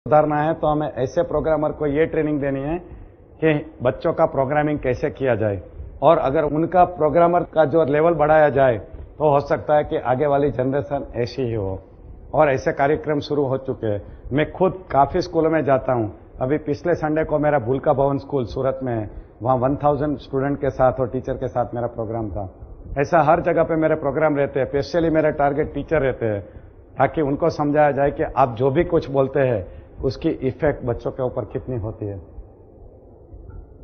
सुधारना है तो हमें ऐसे प्रोग्रामर को ये ट्रेनिंग देनी है कि बच्चों का प्रोग्रामिंग कैसे किया जाए, और अगर उनका प्रोग्रामर का जो लेवल बढ़ाया जाए तो हो सकता है कि आगे वाली जनरेशन ऐसी ही हो। और ऐसे कार्यक्रम शुरू हो चुके हैं। मैं खुद काफी स्कूलों में जाता हूं। अभी पिछले संडे को मेरा भूलका भवन स्कूल सूरत में है, वहां 1000 स्टूडेंट के साथ और टीचर के साथ मेरा प्रोग्राम था। ऐसा हर जगह पे मेरे प्रोग्राम रहते हैं। स्पेशली मेरे टारगेट टीचर रहते हैं, ताकि उनको समझाया जाए कि आप जो भी कुछ बोलते हैं उसकी इफेक्ट बच्चों के ऊपर कितनी होती है।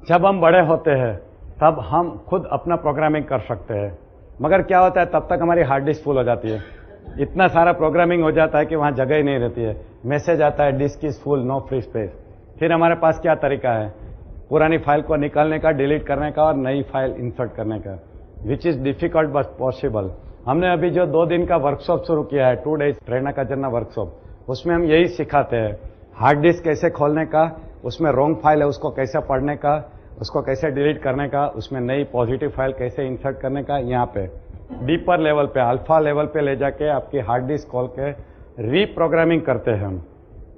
जब हम बड़े होते हैं तब हम खुद अपना प्रोग्रामिंग कर सकते हैं, मगर क्या होता है तब तक हमारी हार्ड डिस्क फुल हो जाती है। इतना सारा प्रोग्रामिंग हो जाता है कि वहां जगह ही नहीं रहती है। मैसेज आता है disk is full, no free space. फिर हमारे पास क्या तरीका है पुरानी फाइल को निकालने का, डिलीट करने का और नई फाइल इंसर्ट करने का, which is difficult but possible. हमने अभी जो 2 दिन का वर्कशॉप शुरू किया है, 2 डेज प्रेरणा का जन्ना वर्कशॉप, उसमें हम यही सिखाते हैं हार्ड डिस्क कैसे खोलने का, उसमें रॉन्ग फाइल है उसको कैसे पढ़ने का, उसको कैसे डिलीट करने का, उसमें नई पॉजिटिव फाइल कैसे इंसर्ट करने का। यहाँ पे डीपर लेवल पे, अल्फा लेवल पे ले जाके आपकी हार्ड डिस्क खोल के रीप्रोग्रामिंग करते हैं हम।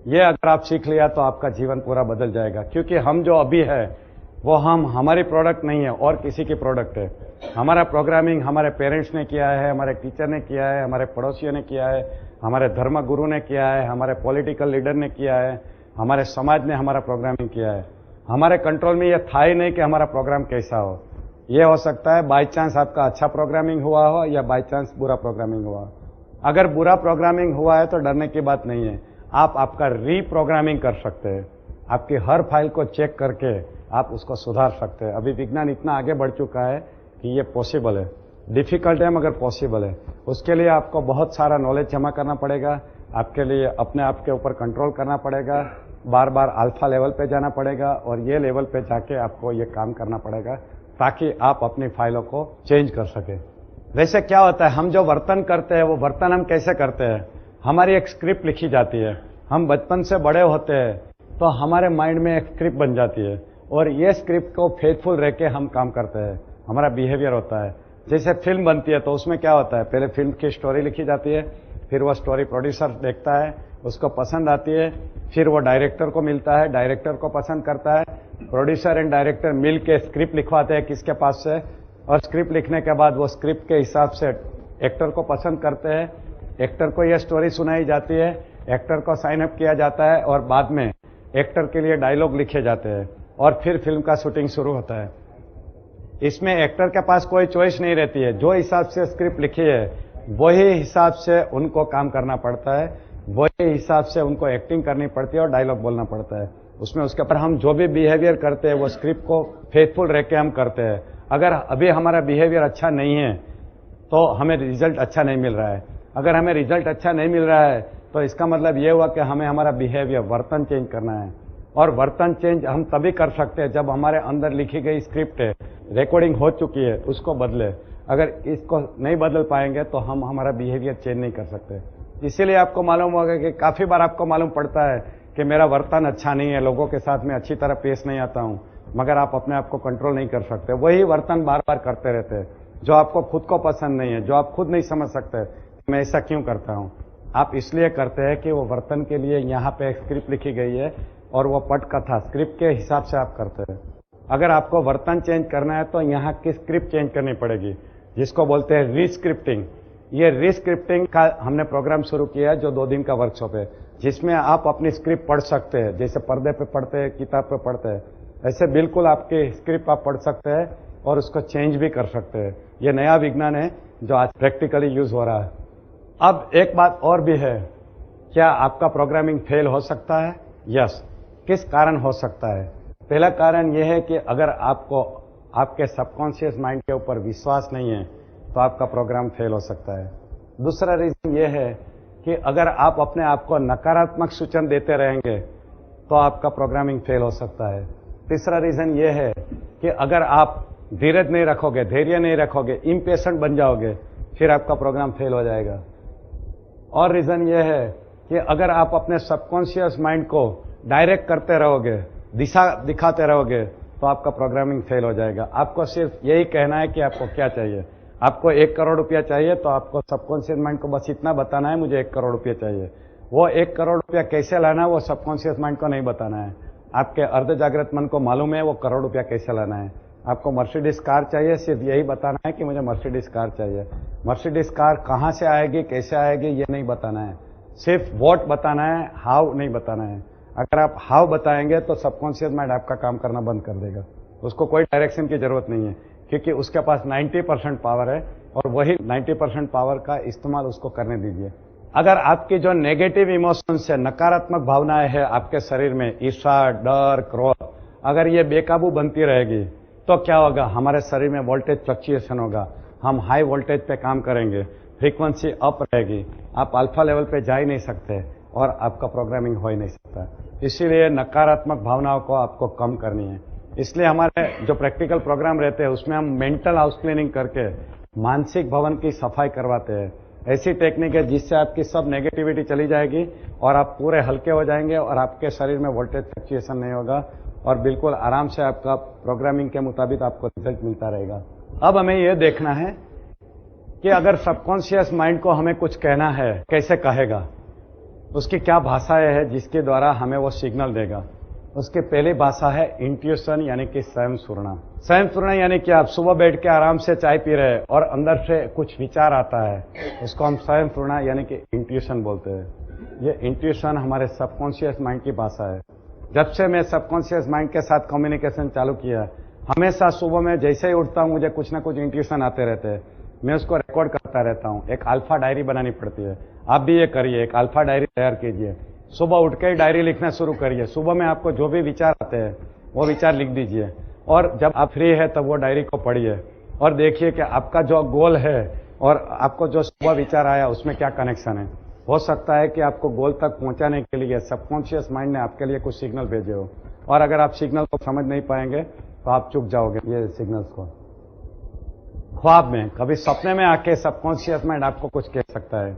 ये अगर आप सीख लिया तो आपका जीवन पूरा बदल जाएगा, क्योंकि हम जो अभी है वो हमारी प्रोडक्ट नहीं है और किसी की प्रोडक्ट है। हमारा प्रोग्रामिंग हमारे पेरेंट्स ने किया है, हमारे टीचर ने किया है, हमारे पड़ोसियों ने किया है, हमारे धर्म गुरु ने किया है, हमारे पॉलिटिकल लीडर ने किया है, हमारे समाज ने हमारा प्रोग्रामिंग किया है। हमारे कंट्रोल में यह था ही नहीं कि हमारा प्रोग्राम कैसा हो। यह हो सकता है बाय चांस आपका अच्छा प्रोग्रामिंग हुआ हो या बाय चांस बुरा प्रोग्रामिंग हुआ। अगर बुरा प्रोग्रामिंग हुआ है तो डरने की बात नहीं है, आप आपका रीप्रोग्रामिंग कर सकते हैं। आपकी हर फाइल को चेक करके आप उसको सुधार सकते हैं। अभी विज्ञान इतना आगे बढ़ चुका है कि ये पॉसिबल है। डिफिकल्ट है मगर पॉसिबल है। उसके लिए आपको बहुत सारा नॉलेज जमा करना पड़ेगा, आपके लिए अपने आप के ऊपर कंट्रोल करना पड़ेगा, बार बार अल्फा लेवल पे जाना पड़ेगा और ये लेवल पे जाके आपको ये काम करना पड़ेगा ताकि आप अपनी फाइलों को चेंज कर सके। वैसे क्या होता है, हम जो वर्तन करते हैं वो वर्तन हम कैसे करते हैं, हमारी एक स्क्रिप्ट लिखी जाती है। हम बचपन से बड़े होते हैं तो हमारे माइंड में एक स्क्रिप्ट बन जाती है और ये स्क्रिप्ट को फेथफुल रह के हम काम करते हैं। हमारा बिहेवियर होता है। जैसे फिल्म बनती है तो उसमें क्या होता है, पहले फिल्म की स्टोरी लिखी जाती है, फिर वो स्टोरी प्रोड्यूसर देखता है, उसको पसंद आती है, फिर वो डायरेक्टर को मिलता है, डायरेक्टर को पसंद करता है, प्रोड्यूसर एंड डायरेक्टर मिल के स्क्रिप्ट लिखवाते हैं किसके पास से, और स्क्रिप्ट लिखने के बाद वो स्क्रिप्ट के हिसाब से एक्टर को पसंद करते हैं, एक्टर को यह स्टोरी सुनाई जाती है, एक्टर को साइन अप किया जाता है और बाद में एक्टर के लिए डायलॉग लिखे जाते हैं और फिर फिल्म का शूटिंग शुरू होता है। इसमें एक्टर के पास कोई चॉइस नहीं रहती है। जो हिसाब से स्क्रिप्ट लिखी है वही हिसाब से उनको काम करना पड़ता है, वही हिसाब से उनको एक्टिंग करनी पड़ती है और डायलॉग बोलना पड़ता है। उसमें उसके ऊपर हम जो भी बिहेवियर करते हैं वो स्क्रिप्ट को फेथफुल रह के हम करते हैं। अगर अभी हमारा बिहेवियर अच्छा नहीं है तो हमें रिजल्ट अच्छा नहीं मिल रहा है। अगर हमें रिजल्ट अच्छा नहीं मिल रहा है तो इसका मतलब ये हुआ कि हमें हमारा बिहेवियर, वर्तन चेंज करना है। और वर्तन चेंज हम तभी कर सकते हैं जब हमारे अंदर लिखी गई स्क्रिप्ट है, रिकॉर्डिंग हो चुकी है, उसको बदले। अगर इसको नहीं बदल पाएंगे तो हम हमारा बिहेवियर चेंज नहीं कर सकते। इसीलिए आपको मालूम होगा कि काफी बार आपको मालूम पड़ता है कि मेरा वर्तन अच्छा नहीं है, लोगों के साथ में अच्छी तरह पेश नहीं आता हूं, मगर आप अपने आप को कंट्रोल नहीं कर सकते। वही वर्तन बार बार करते रहते हैं जो आपको खुद को पसंद नहीं है, जो आप खुद नहीं समझ सकते मैं ऐसा क्यों करता हूं। आप इसलिए करते हैं कि वो वर्तन के लिए यहाँ पे एक स्क्रिप्ट लिखी गई है और वो पटकथा स्क्रिप्ट के हिसाब से आप करते हैं। अगर आपको वर्तन चेंज करना है तो यहाँ की स्क्रिप्ट चेंज करनी पड़ेगी, जिसको बोलते हैं रीस्क्रिप्टिंग। ये रीस्क्रिप्टिंग का हमने प्रोग्राम शुरू किया है जो 2 दिन का वर्कशॉप है, जिसमें आप अपनी स्क्रिप्ट पढ़ सकते हैं। जैसे पर्दे पे पढ़ते हैं, किताब पे पढ़ते हैं, ऐसे बिल्कुल आपकी स्क्रिप्ट आप पढ़ सकते हैं और उसको चेंज भी कर सकते हैं। ये नया विज्ञान है जो आज प्रैक्टिकली यूज हो रहा है। अब एक बात और भी है, क्या आपका प्रोग्रामिंग फेल हो सकता है? यस। किस कारण हो सकता है? पहला कारण यह है कि अगर आपको आपके सबकॉन्शियस माइंड के ऊपर विश्वास नहीं है तो आपका प्रोग्राम फेल हो सकता है। दूसरा रीजन यह है कि अगर आप अपने आप को नकारात्मक सूचना देते रहेंगे तो आपका प्रोग्रामिंग फेल हो सकता है। तीसरा रीजन यह है कि अगर आप धीरज नहीं रखोगे, धैर्य नहीं रखोगे, इम्पेशेंट बन जाओगे, फिर आपका प्रोग्राम फेल हो जाएगा। और रीजन यह है कि अगर आप अपने सबकॉन्शियस माइंड को डायरेक्ट करते रहोगे, दिशा दिखाते रहोगे, तो आपका प्रोग्रामिंग फेल हो जाएगा। आपको सिर्फ यही कहना है कि आपको क्या चाहिए। आपको 1 करोड़ रुपया चाहिए तो आपको सबकॉन्शियस माइंड को बस इतना बताना है, मुझे 1 करोड़ रुपया चाहिए। वो 1 करोड़ रुपया कैसे लाना है वो सबकॉन्शियस माइंड को नहीं बताना है। आपके अर्ध जागृत मन को मालूम है वो करोड़ रुपया कैसे लाना है। आपको मर्सिडीज कार चाहिए, सिर्फ यही बताना है कि मुझे मर्सिडीज कार चाहिए। मर्सिडीज कार कहां से आएगी, कैसे आएगी, ये नहीं बताना है। सिर्फ व्हाट बताना है, हाउ नहीं बताना है। अगर आप हाउ बताएंगे तो सबकॉन्शियस माइंड आपका काम करना बंद कर देगा। उसको कोई डायरेक्शन की जरूरत नहीं है, क्योंकि उसके पास 90% पावर है और वही 90% पावर का इस्तेमाल उसको करने दीजिए। अगर आपकी जो नेगेटिव इमोशंस है, नकारात्मक भावनाएं है आपके शरीर में, ईर्ष्या, डर, क्रोध, अगर ये बेकाबू बनती रहेगी तो क्या होगा, हमारे शरीर में वोल्टेज फ्लक्चुएशन होगा। हम हाई वोल्टेज पे काम करेंगे, फ्रीक्वेंसी अप रहेगी, आप अल्फा लेवल पे जा ही नहीं सकते और आपका प्रोग्रामिंग हो ही नहीं सकता। इसीलिए नकारात्मक भावनाओं को आपको कम करनी है। इसलिए हमारे जो प्रैक्टिकल प्रोग्राम रहते हैं उसमें हम मेंटल हाउस क्लीनिंग करके मानसिक भवन की सफाई करवाते हैं। ऐसी टेक्निक है जिससे आपकी सब नेगेटिविटी चली जाएगी और आप पूरे हल्के हो जाएंगे और आपके शरीर में वोल्टेज फ्लक्चुएशन नहीं होगा और बिल्कुल आराम से आपका प्रोग्रामिंग के मुताबिक आपको रिजल्ट मिलता रहेगा। अब हमें यह देखना है कि अगर सबकॉन्शियस माइंड को हमें कुछ कहना है, कैसे कहेगा, उसकी क्या भाषाएं है जिसके द्वारा हमें वो सिग्नल देगा। उसकी पहली भाषा है इंट्यूशन, यानी कि स्वयं सुरना। स्वयं सुरना यानी कि आप सुबह बैठ के आराम से चाय पी रहे हैं और अंदर से कुछ विचार आता है, उसको हम स्वयं सुरना यानी कि इंट्यूशन बोलते हैं। ये इंट्यूशन हमारे सबकॉन्शियस माइंड की भाषा है। जब से मैं सबकॉन्शियस माइंड के साथ कम्युनिकेशन चालू किया, हमेशा सुबह में जैसे ही उठता हूं मुझे कुछ ना कुछ इंट्यूशन आते रहते हैं। मैं उसको रिकॉर्ड करता रहता हूं। एक अल्फा डायरी बनानी पड़ती है, आप भी ये करिए, एक अल्फा डायरी तैयार कीजिए। सुबह उठ के ही डायरी लिखना शुरू करिए। सुबह में आपको जो भी विचार आते हैं वो विचार लिख दीजिए और जब आप फ्री है तब वो डायरी को पढ़िए और देखिए कि आपका जो गोल है और आपको जो सुबह विचार आया उसमें क्या कनेक्शन है। हो सकता है कि आपको गोल तक पहुंचाने के लिए सबकॉन्शियस माइंड ने आपके लिए कुछ सिग्नल भेजे हो और अगर आप सिग्नल को समझ नहीं पाएंगे तो आप चूक जाओगे ये सिग्नल्स को। ख्वाब में, कभी सपने में आके सबकॉन्शियस माइंड आपको कुछ कह सकता है।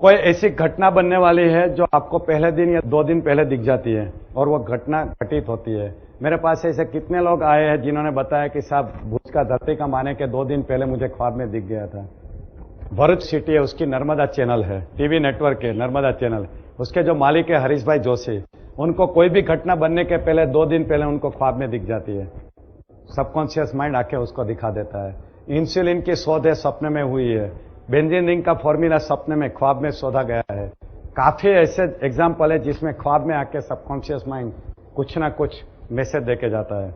कोई ऐसी घटना बनने वाली है जो आपको पहले दिन या 2 दिन पहले दिख जाती है और वो घटना घटित होती है। मेरे पास ऐसे कितने लोग आए हैं जिन्होंने बताया कि साहब भुज का धरती का माने के 2 दिन पहले मुझे ख्वाब में दिख गया था। भरूच सिटी है, उसकी नर्मदा चैनल है, टीवी नेटवर्क है नर्मदा चैनल, उसके जो मालिक है हरीश भाई जोशी, उनको कोई भी घटना बनने के पहले 2 दिन पहले उनको ख्वाब में दिख जाती है। सबकॉन्शियस माइंड आके उसको दिखा देता है। इंसुलिन की शोध है सपने में हुई है। बेंजीन रिंग का फॉर्मूला सपने में, ख्वाब में शोधा गया है। काफी ऐसे एग्जाम्पल है जिसमें ख्वाब में आके सबकॉन्शियस माइंड कुछ ना कुछ मैसेज देके जाता है।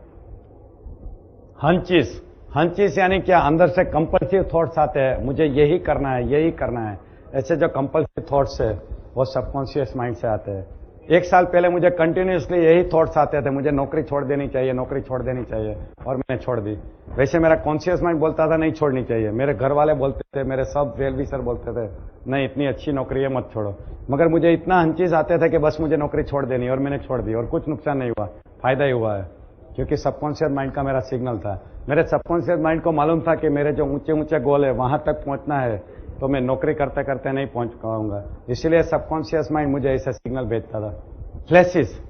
हंचिस, हंचिस यानी क्या, अंदर से कंपल्सिव थॉट्स आते हैं, मुझे यही करना है, यही करना है। ऐसे जो कंपल्सिव थॉट्स है वो सबकॉन्शियस माइंड से आते हैं। 1 साल पहले मुझे कंटिन्यूसली यही थॉट्स आते थे, मुझे नौकरी छोड़ देनी चाहिए, नौकरी छोड़ देनी चाहिए, और मैंने छोड़ दी। वैसे मेरा कॉन्शियस माइंड बोलता था नहीं छोड़नी चाहिए, मेरे घर वाले बोलते थे, मेरे सब वेल विशर बोलते थे नहीं इतनी अच्छी नौकरी है मत छोड़ो, मगर मुझे इतना हंचीज आते थे कि बस मुझे नौकरी छोड़ देनी, और मैंने छोड़ दी और कुछ नुकसान नहीं हुआ, फायदा ही हुआ है, क्योंकि सबकॉन्शियस माइंड का मेरा सिग्नल था। मेरे सबकॉन्शियस माइंड को मालूम था कि मेरे जो ऊंचे ऊंचे गोल है वहां तक पहुंचना है, तो मैं नौकरी करते करते नहीं पहुंच पाऊंगा, इसलिए सबकॉन्शियस माइंड मुझे ऐसा सिग्नल भेजता था। फ्लैशेस,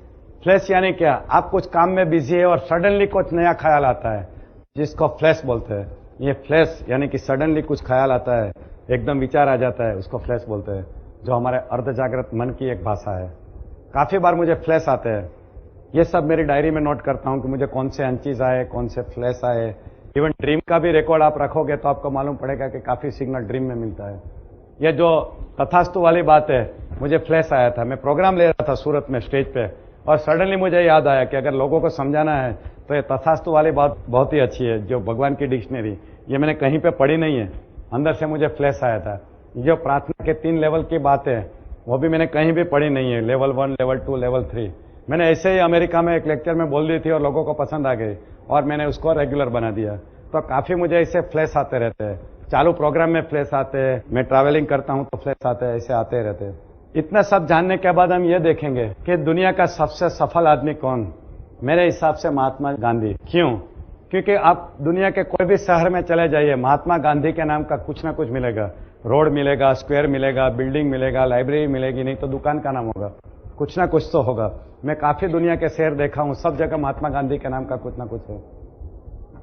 फ्लैश यानी क्या, आप कुछ काम में बिजी है और सडनली कुछ नया ख्याल आता है, जिसको फ्लैश बोलते हैं। ये फ्लैश यानी कि सडनली कुछ ख्याल आता है, एकदम विचार आ जाता है, उसको फ्लैश बोलते हैं, जो हमारे अर्ध जागृत मन की एक भाषा है। काफी बार मुझे फ्लैश आते हैं, ये सब मेरी डायरी में नोट करता हूं कि मुझे कौन से अनचीज आए, कौन से फ्लैश आए। इवन ड्रीम का भी रिकॉर्ड आप रखोगे तो आपको मालूम पड़ेगा कि काफी सिग्नल ड्रीम में मिलता है। ये जो तथास्तु वाली बात है, मुझे फ्लैश आया था, मैं प्रोग्राम ले रहा था सूरत में स्टेज पे, और सडनली मुझे याद आया कि अगर लोगों को समझाना है तो ये तथास्तु वाली बात बहुत ही अच्छी है, जो भगवान की डिक्शनरी, ये मैंने कहीं पे पढ़ी नहीं है, अंदर से मुझे फ्लैश आया था। जो प्रार्थना के 3 लेवल की बात है वो भी मैंने कहीं भी पढ़ी नहीं है, लेवल 1, लेवल 2, लेवल 3। मैंने ऐसे ही अमेरिका में एक लेक्चर में बोल दी थी और लोगों को पसंद आ गई और मैंने उसको रेगुलर बना दिया। तो काफी मुझे ऐसे फ्लैश आते रहते हैं, चालू प्रोग्राम में फ्लैश आते हैं, मैं ट्रैवलिंग करता हूं तो फ्लैश आते हैं, ऐसे आते रहते हैं। इतना सब जानने के बाद हम ये देखेंगे कि दुनिया का सबसे सफल आदमी कौन, मेरे हिसाब से महात्मा गांधी। क्यों? क्योंकि आप दुनिया के कोई भी शहर में चले जाइए, महात्मा गांधी के नाम का कुछ ना कुछ मिलेगा, रोड मिलेगा, स्क्वायर मिलेगा, बिल्डिंग मिलेगा, लाइब्रेरी मिलेगी, नहीं तो दुकान का नाम होगा, कुछ ना कुछ तो होगा। मैं काफी दुनिया के शहर देखा हूं, सब जगह महात्मा गांधी के नाम का कुछ ना कुछ है।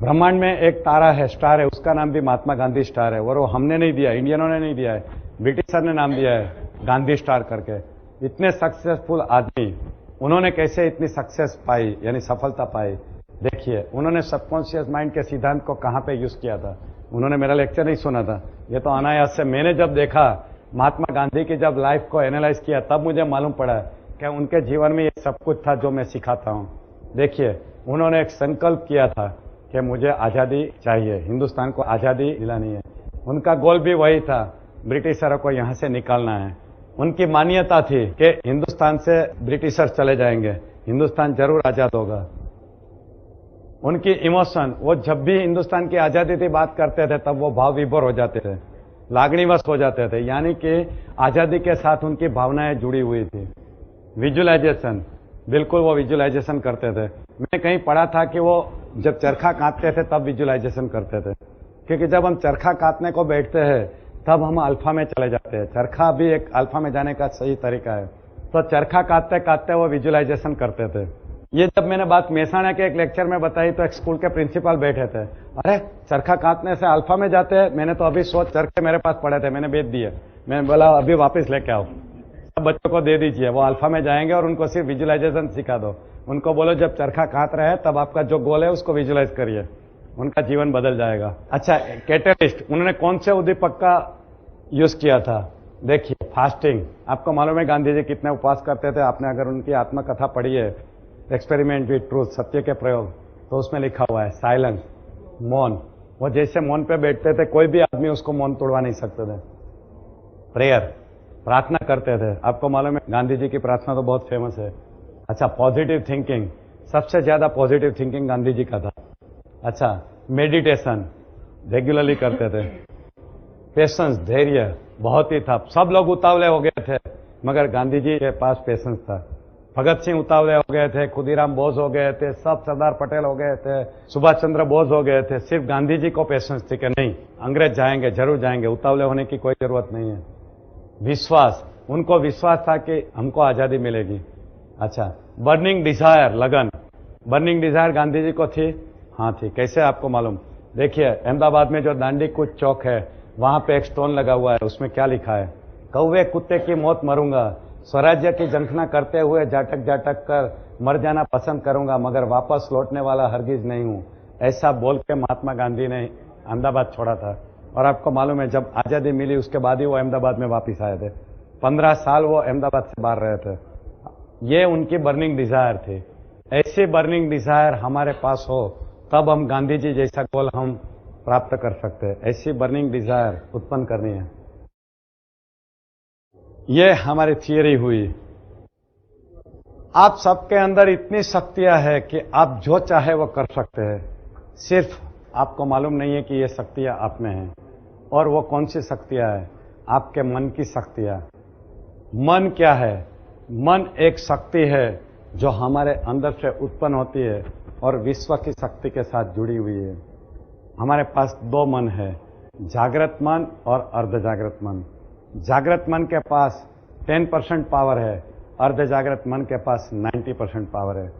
ब्रह्मांड में एक तारा है, स्टार है, उसका नाम भी महात्मा गांधी स्टार है, और वो हमने नहीं दिया, इंडियनों ने नहीं दिया है, ब्रिटिशर ने नाम दिया है, गांधी स्टार करके। इतने सक्सेसफुल आदमी, उन्होंने कैसे इतनी सक्सेस पाई, यानी सफलता पाई? देखिए, उन्होंने सबकॉन्शियस माइंड के सिद्धांत को कहां पे यूज किया था? उन्होंने मेरा लेक्चर नहीं सुना था, ये तो अनायास से मैंने जब देखा, महात्मा गांधी की जब लाइफ को एनालाइज किया, तब मुझे मालूम पड़ा कि उनके जीवन में ये सब कुछ था जो मैं सिखाता हूं। देखिए, उन्होंने एक संकल्प किया था कि मुझे आजादी चाहिए, हिंदुस्तान को आजादी दिलानी है। उनका गोल भी वही था, ब्रिटिशरों को यहां से निकालना है। उनकी मान्यता थी कि हिंदुस्तान से ब्रिटिशर चले जाएंगे, हिंदुस्तान जरूर आजाद होगा। उनकी इमोशन, वो जब भी हिंदुस्तान की आजादी की बात करते थे तब वो भाव विभोर हो जाते थे, लागणीवश हो जाते थे, यानी कि आजादी के साथ उनकी भावनाएं जुड़ी हुई थी। विजुअलाइजेशन, बिल्कुल वो विजुअलाइजेशन करते थे। मैंने कहीं पढ़ा था कि वो जब चरखा काटते थे तब विजुअलाइजेशन करते थे, क्योंकि जब हम चरखा काटने को बैठते हैं तब हम अल्फा में चले जाते हैं। चरखा भी एक अल्फा में जाने का सही तरीका है। तो चरखा काटते काटते वो विजुअलाइजेशन करते थे। ये जब मैंने बात मेहसाणा के एक लेक्चर में बताई तो एक स्कूल के प्रिंसिपल बैठे थे, अरे चरखा काटने से अल्फा में जाते हैं? मैंने तो अभी 100 चरखे मेरे पास पड़े थे, मैंने बेच दिए। मैंने बोला अभी वापस लेके आओ, सब बच्चों को दे दीजिए, वो अल्फा में जाएंगे और उनको सिर्फ विजुअलाइजेशन सिखा दो। उनको बोलो जब चरखा काट रहे हैं तब आपका जो गोल है उसको विजुअलाइज करिए, उनका जीवन बदल जाएगा। अच्छा, कैटलिस्ट, उन्होंने कौन से उद्दीपक का यूज किया था? देखिए, फास्टिंग। आपको मालूम है गांधी जी कितने उपवास करते थे? आपने अगर उनकी आत्मकथा पढ़ी है, एक्सपेरिमेंट विद ट्रूथ, सत्य के प्रयोग, तो उसमें लिखा हुआ है साइलेंस, मौन। वो जैसे मौन पे बैठते थे, कोई भी आदमी उसको मौन तोड़वा नहीं सकते थे। प्रेयर, प्रार्थना करते थे। आपको मालूम है गांधी जी की प्रार्थना तो बहुत फेमस है। अच्छा, पॉजिटिव थिंकिंग, सबसे ज्यादा पॉजिटिव थिंकिंग गांधी जी का था। अच्छा, मेडिटेशन रेगुलरली करते थे। पेशेंस, धैर्य बहुत ही था। सब लोग उतावले हो गए थे मगर गांधी जी के पास पेशेंस था। भगत सिंह उतावले हो गए थे, खुदीराम बोस हो गए थे, सब सरदार पटेल हो गए थे, सुभाष चंद्र बोस हो गए थे। सिर्फ गांधी जी को पेशेंस थी कि नहीं, अंग्रेज जाएंगे, जरूर जाएंगे, उतावले होने की कोई जरूरत नहीं है। विश्वास, उनको विश्वास था कि हमको आजादी मिलेगी। अच्छा, बर्निंग डिजायर, लगन। बर्निंग डिजायर गांधी जी को थी? हाँ थी। कैसे आपको मालूम? देखिए, अहमदाबाद में जो दांडी कूच चौक है, वहां पे एक स्टोन लगा हुआ है, उसमें क्या लिखा है? कौवे कुत्ते की मौत मरूंगा, स्वराज्य की झंखना करते हुए जाटक जाटक कर मर जाना पसंद करूंगा, मगर वापस लौटने वाला हरगिज नहीं हूं। ऐसा बोल के महात्मा गांधी ने अहमदाबाद छोड़ा था। और आपको मालूम है जब आजादी मिली उसके बाद ही वो अहमदाबाद में वापिस आए थे। 15 साल वो अहमदाबाद से बाहर रहे थे। ये उनकी बर्निंग डिजायर थी। ऐसी बर्निंग डिजायर हमारे पास हो तब हम गांधी जी जैसा गोल हम प्राप्त कर सकते हैं। ऐसी बर्निंग डिजायर उत्पन्न करनी है। ये हमारी थियरी हुई। आप सबके अंदर इतनी शक्तियां है कि आप जो चाहे वो कर सकते हैं। सिर्फ आपको मालूम नहीं है कि ये शक्तियां आप में हैं। और वो कौन सी शक्तियां है? आपके मन की शक्तियां। मन क्या है? मन एक शक्ति है जो हमारे अंदर से उत्पन्न होती है और विश्व की शक्ति के साथ जुड़ी हुई है। हमारे पास दो मन है, जागृत मन और अर्ध जागृत मन। जागृत मन के पास 10% पावर है, अर्ध जागृत मन के पास 90% पावर है।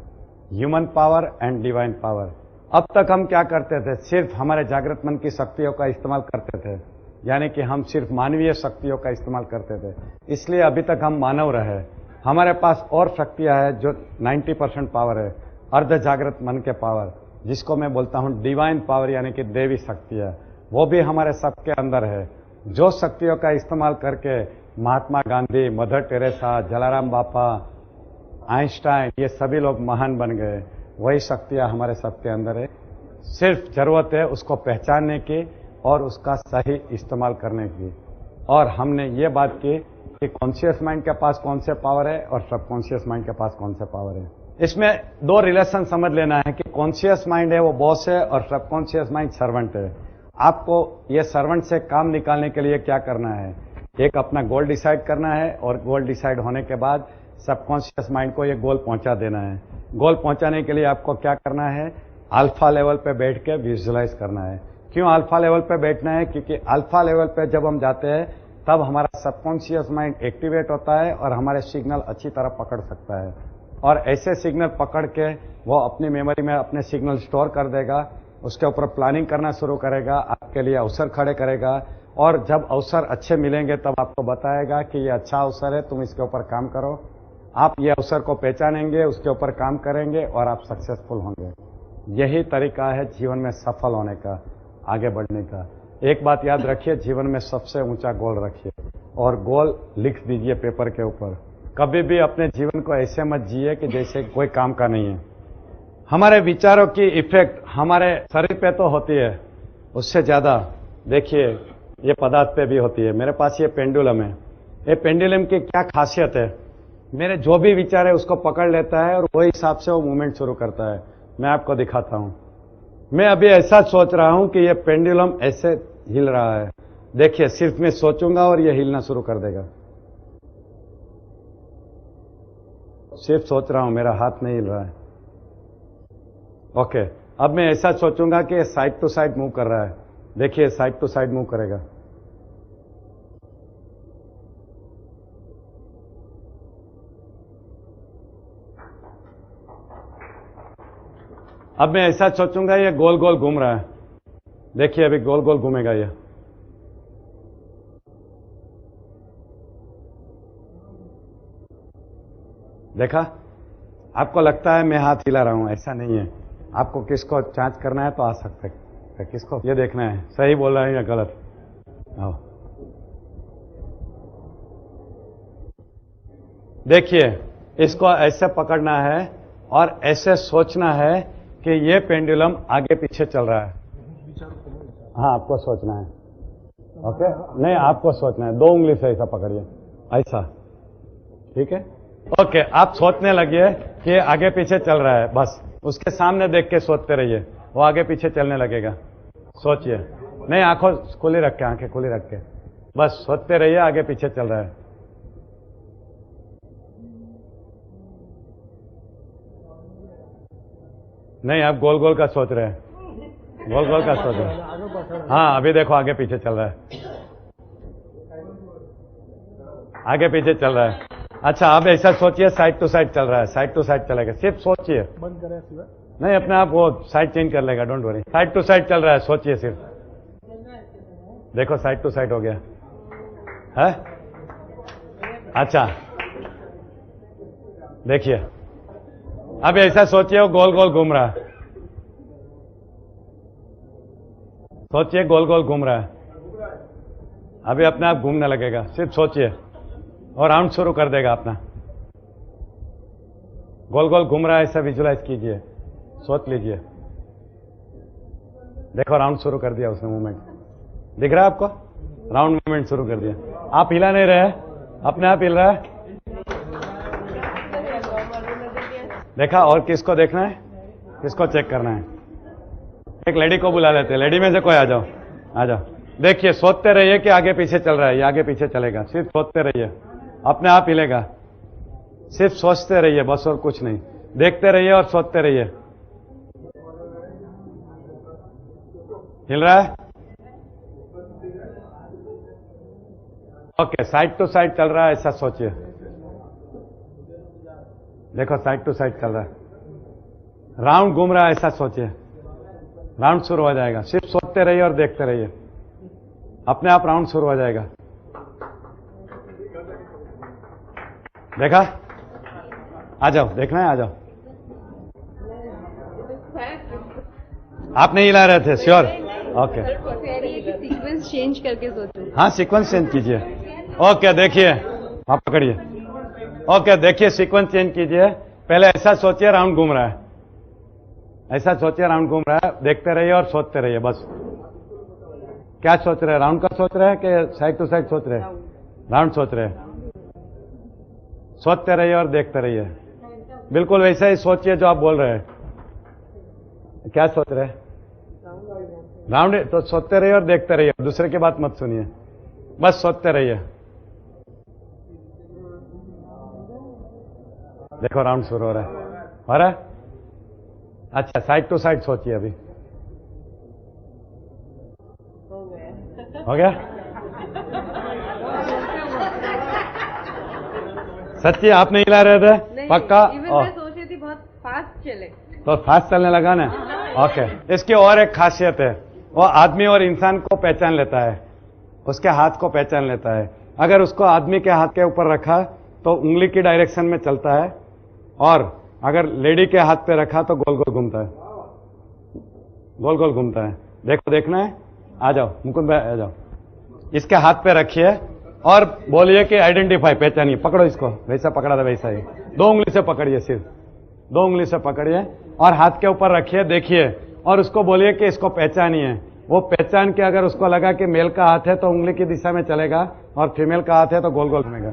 Human power and divine power. अब तक हम क्या करते थे? सिर्फ हमारे जागृत मन की शक्तियों का इस्तेमाल करते थे, यानी कि हम सिर्फ मानवीय शक्तियों का इस्तेमाल करते थे, इसलिए अभी तक हम मानव रहे। हमारे पास और शक्तियां हैं जो 90% पावर है, अर्ध जागृत मन के पावर, जिसको मैं बोलता हूं डिवाइन पावर, यानी कि देवी शक्तियां, वो भी हमारे सबके अंदर है। जो शक्तियों का इस्तेमाल करके Mahatma Gandhi, mother Teresa, Jalaram Bapa, Einstein, ये सभी लोग महान बन गए, वही शक्तियां हमारे सबके अंदर है। सिर्फ जरूरत है उसको पहचानने की और उसका सही इस्तेमाल करने की। और हमने ये बात की कि कॉन्शियस माइंड के पास कौन से पावर है और सबकॉन्शियस माइंड के पास कौन से पावर है। इसमें दो रिलेशन समझ लेना है कि कॉन्शियस माइंड है वो बॉस है और सबकॉन्शियस माइंड सर्वेंट है। आपको ये सर्वेंट से काम निकालने के लिए क्या करना है? एक अपना गोल डिसाइड करना है और गोल डिसाइड होने के बाद सबकॉन्शियस माइंड को ये गोल पहुंचा देना है। गोल पहुंचाने के लिए आपको क्या करना है? अल्फा लेवल पे बैठ के विजुअलाइज करना है। क्यों अल्फा लेवल पे बैठना है? क्योंकि अल्फा लेवल पे जब हम जाते हैं तब हमारा सबकॉन्शियस माइंड एक्टिवेट होता है और हमारे सिग्नल अच्छी तरह पकड़ सकता है। और ऐसे सिग्नल पकड़ के वो अपनी मेमोरी में अपने सिग्नल स्टोर कर देगा, उसके ऊपर प्लानिंग करना शुरू करेगा, आपके लिए अवसर खड़े करेगा और जब अवसर अच्छे मिलेंगे तब आपको बताएगा कि ये अच्छा अवसर है, तुम इसके ऊपर काम करो। आप ये अवसर को पहचानेंगे, उसके ऊपर काम करेंगे और आप सक्सेसफुल होंगे। यही तरीका है जीवन में सफल होने का, आगे बढ़ने का। एक बात याद रखिए, जीवन में सबसे ऊंचा गोल रखिए और गोल लिख दीजिए पेपर के ऊपर। कभी भी अपने जीवन को ऐसे मत जिए कि जैसे कोई काम का नहीं है। हमारे विचारों की इफेक्ट हमारे शरीर पे तो होती है, उससे ज्यादा देखिए ये पदार्थ पे भी होती है। मेरे पास ये पेंडुलम है। ये पेंडुलम की क्या खासियत है, मेरे जो भी विचार है उसको पकड़ लेता है और वही हिसाब से वो मूवमेंट शुरू करता है। मैं आपको दिखाता हूं। मैं अभी ऐसा सोच रहा हूं कि ये पेंडुलम ऐसे हिल रहा है। देखिए, सिर्फ मैं सोचूंगा और ये हिलना शुरू कर देगा। सिर्फ सोच रहा हूं, मेरा हाथ नहीं हिल रहा है। ओके, अब मैं ऐसा सोचूंगा कि ये साइड टू साइड मूव कर रहा है। देखिए, साइड टू साइड मूव करेगा। अब मैं ऐसा सोचूंगा ये गोल गोल घूम रहा है। देखिए, अभी गोल गोल घूमेगा ये। देखा? आपको लगता है मैं हाथ हिला रहा हूं, ऐसा नहीं है। आपको किसको जांच करना है तो आ सकते हैं। किसको ये देखना है सही बोल रहा है या गलत। आओ देखिए, इसको ऐसे पकड़ना है और ऐसे सोचना है कि ये पेंडुलम आगे पीछे चल रहा है। हाँ, आपको सोचना है। ओके, नहीं, आपको सोचना है। 2 उंगली से ऐसा पकड़िए, ऐसा। ठीक है? ओके, आप सोचने लगिए कि आगे पीछे चल रहा है। बस उसके सामने देख के सोचते रहिए, वो आगे पीछे चलने लगेगा। सोचिए, नहीं, आंखों खुली रख के, आंखें खुली रख के बस सोचते रहिए आगे पीछे चल रहा है। नहीं, आप गोल गोल का सोच रहे हैं, गोल गोल का सोच रहे हैं। हाँ, अभी देखो आगे पीछे चल रहा है, आगे पीछे चल रहा है। अच्छा, अब ऐसा सोचिए साइड टू साइड चल रहा है, साइड टू साइड चलेगा। सिर्फ सोचिए, बंद करें। नहीं, अपने आप वो साइड चेंज कर लेगा, don't worry. Side to side चल रहा है, सोचिए सिर्फ। देखो, साइड टू साइड हो गया है। अच्छा, देखिए, अब ऐसा सोचिए वो गोल गोल घूम रहा है। सोचिए, गोल गोल घूम रहा है। अभी अपने आप घूमने लगेगा, सिर्फ सोचिए और राउंड शुरू कर देगा अपना। गोल गोल घूम रहा है, ऐसा विजुलाइज कीजिए, सोच लीजिए। देखो, राउंड शुरू कर दिया उसने, मूवमेंट दिख रहा है आपको? राउंड मूवमेंट शुरू कर दिया। आप हिला नहीं रहे, अपने आप हिल रहा है। देखा? और किसको देखना है, किसको चेक करना है? एक लेडी को बुला लेते हैं। लेडी में से कोई आ जाओ, आ जाओ। देखिए, सोचते रहिए कि आगे पीछे चल रहा है, ये आगे पीछे चलेगा। सिर्फ सोचते रहिए, अपने आप हिलेगा। सिर्फ सोचते रहिए बस, और कुछ नहीं। देखते रहिए और सोचते रहिए। हिल रहा है? ओके, साइड टू साइड चल रहा है, ऐसा सोचिए। देखो, साइड टू साइड चल रहा है, राउंड घूम रहा है, ऐसा सोचिए। राउंड शुरू हो जाएगा। सिर्फ सोचते रहिए और देखते रहिए, अपने आप राउंड शुरू हो जाएगा। देखा? आ जाओ, देखना है, आ जाओ। आप नहीं हिला रहे थे? श्योर? ओके, सीक्वेंस चेंज करके सोचो। हाँ, सीक्वेंस चेंज कीजिए। ओके, देखिए, आप पकड़िए। ओके, देखिए, सीक्वेंस चेंज कीजिए। पहले ऐसा सोचिए राउंड घूम रहा है, ऐसा सोचिए राउंड घूम रहा है। देखते रहिए और सोचते रहिए बस। क्या सोच रहे हैं? राउंड का सोच रहे हैं कि साइड टू साइड सोच रहे हैं? राउंड सोच रहे हैं। सोचते रहिए और देखते रहिए। बिल्कुल वैसा ही सोचिए जो आप बोल रहे हैं। क्या सोच रहे हैं? राउंड। तो सोचते रहिए और देखते रहिए, दूसरे की बात मत सुनिए, बस सोचते रहिए। देखो, राउंड शुरू हो रहा है, हो रहा है। अच्छा, साइड टू साइड सोचिए। अभी हो गया? सच्ची आप नहीं हिला रहे थे? पक्का? मैं सोच रही थी बहुत फास्ट चले, तो फास्ट चलने लगा ना। ओके, इसकी और एक खासियत है, वो आदमी और इंसान को पहचान लेता है। उसके हाथ को पहचान लेता है। अगर उसको आदमी के हाथ के ऊपर रखा तो उंगली की डायरेक्शन में चलता है, और अगर लेडी के हाथ पे रखा तो गोल गोल घूमता है, गोल गोल घूमता है। देखो, देखना है? आ जाओ मुकुंद भाई, आ जाओ। इसके हाथ पे रखिए और बोलिए कि आइडेंटिफाई, पहचानिए। पकड़ो इसको, वैसा पकड़ा था वैसा ही, 2 उंगली से पकड़िए, सिर्फ 2 उंगली से पकड़िए और हाथ के ऊपर रखिए, देखिए और उसको बोलिए कि इसको पहचानिए। वो पहचान के अगर उसको लगा कि मेल का हाथ है तो उंगली की दिशा में चलेगा, और फीमेल का हाथ है तो गोल गोल घूमेगा।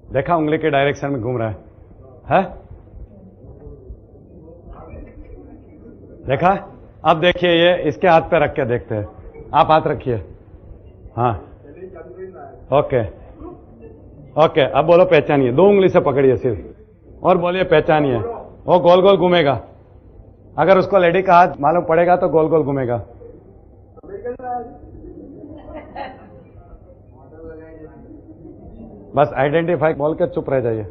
देखा, उंगली के डायरेक्शन में घूम रहा है? देखा? अब देखिए, ये इसके हाथ पे रख के देखते हैं। आप हाथ रखिए। हाँ, ओके ओके। अब बोलो पहचानिए, 2 उंगली से पकड़िए सिर्फ, और बोलिए पहचानिए। वो गोल गोल घूमेगा। अगर उसको लेडी का हाथ मालूम पड़ेगा तो गोल गोल घूमेगा। बस आइडेंटिफाई बोल के चुप रह जाइए।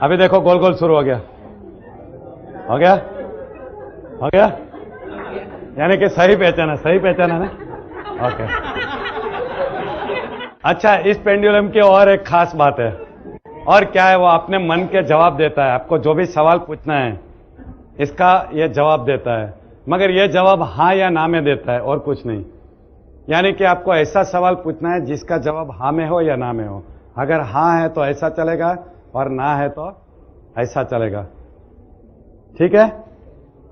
अभी देखो, गोल गोल शुरू हो गया, हो गया, हो गया। यानी कि सही पहचाना, सही पहचाना ना? ओके। अच्छा, इस पेंडुलम की और एक खास बात है, और क्या है? वो अपने मन के जवाब देता है। आपको जो भी सवाल पूछना है इसका ये जवाब देता है, मगर ये जवाब हाँ या ना में देता है, और कुछ नहीं। यानी कि आपको ऐसा सवाल पूछना है जिसका जवाब हाँ में हो या ना में हो। अगर हाँ है तो ऐसा चलेगा, और ना है तो ऐसा चलेगा। ठीक है?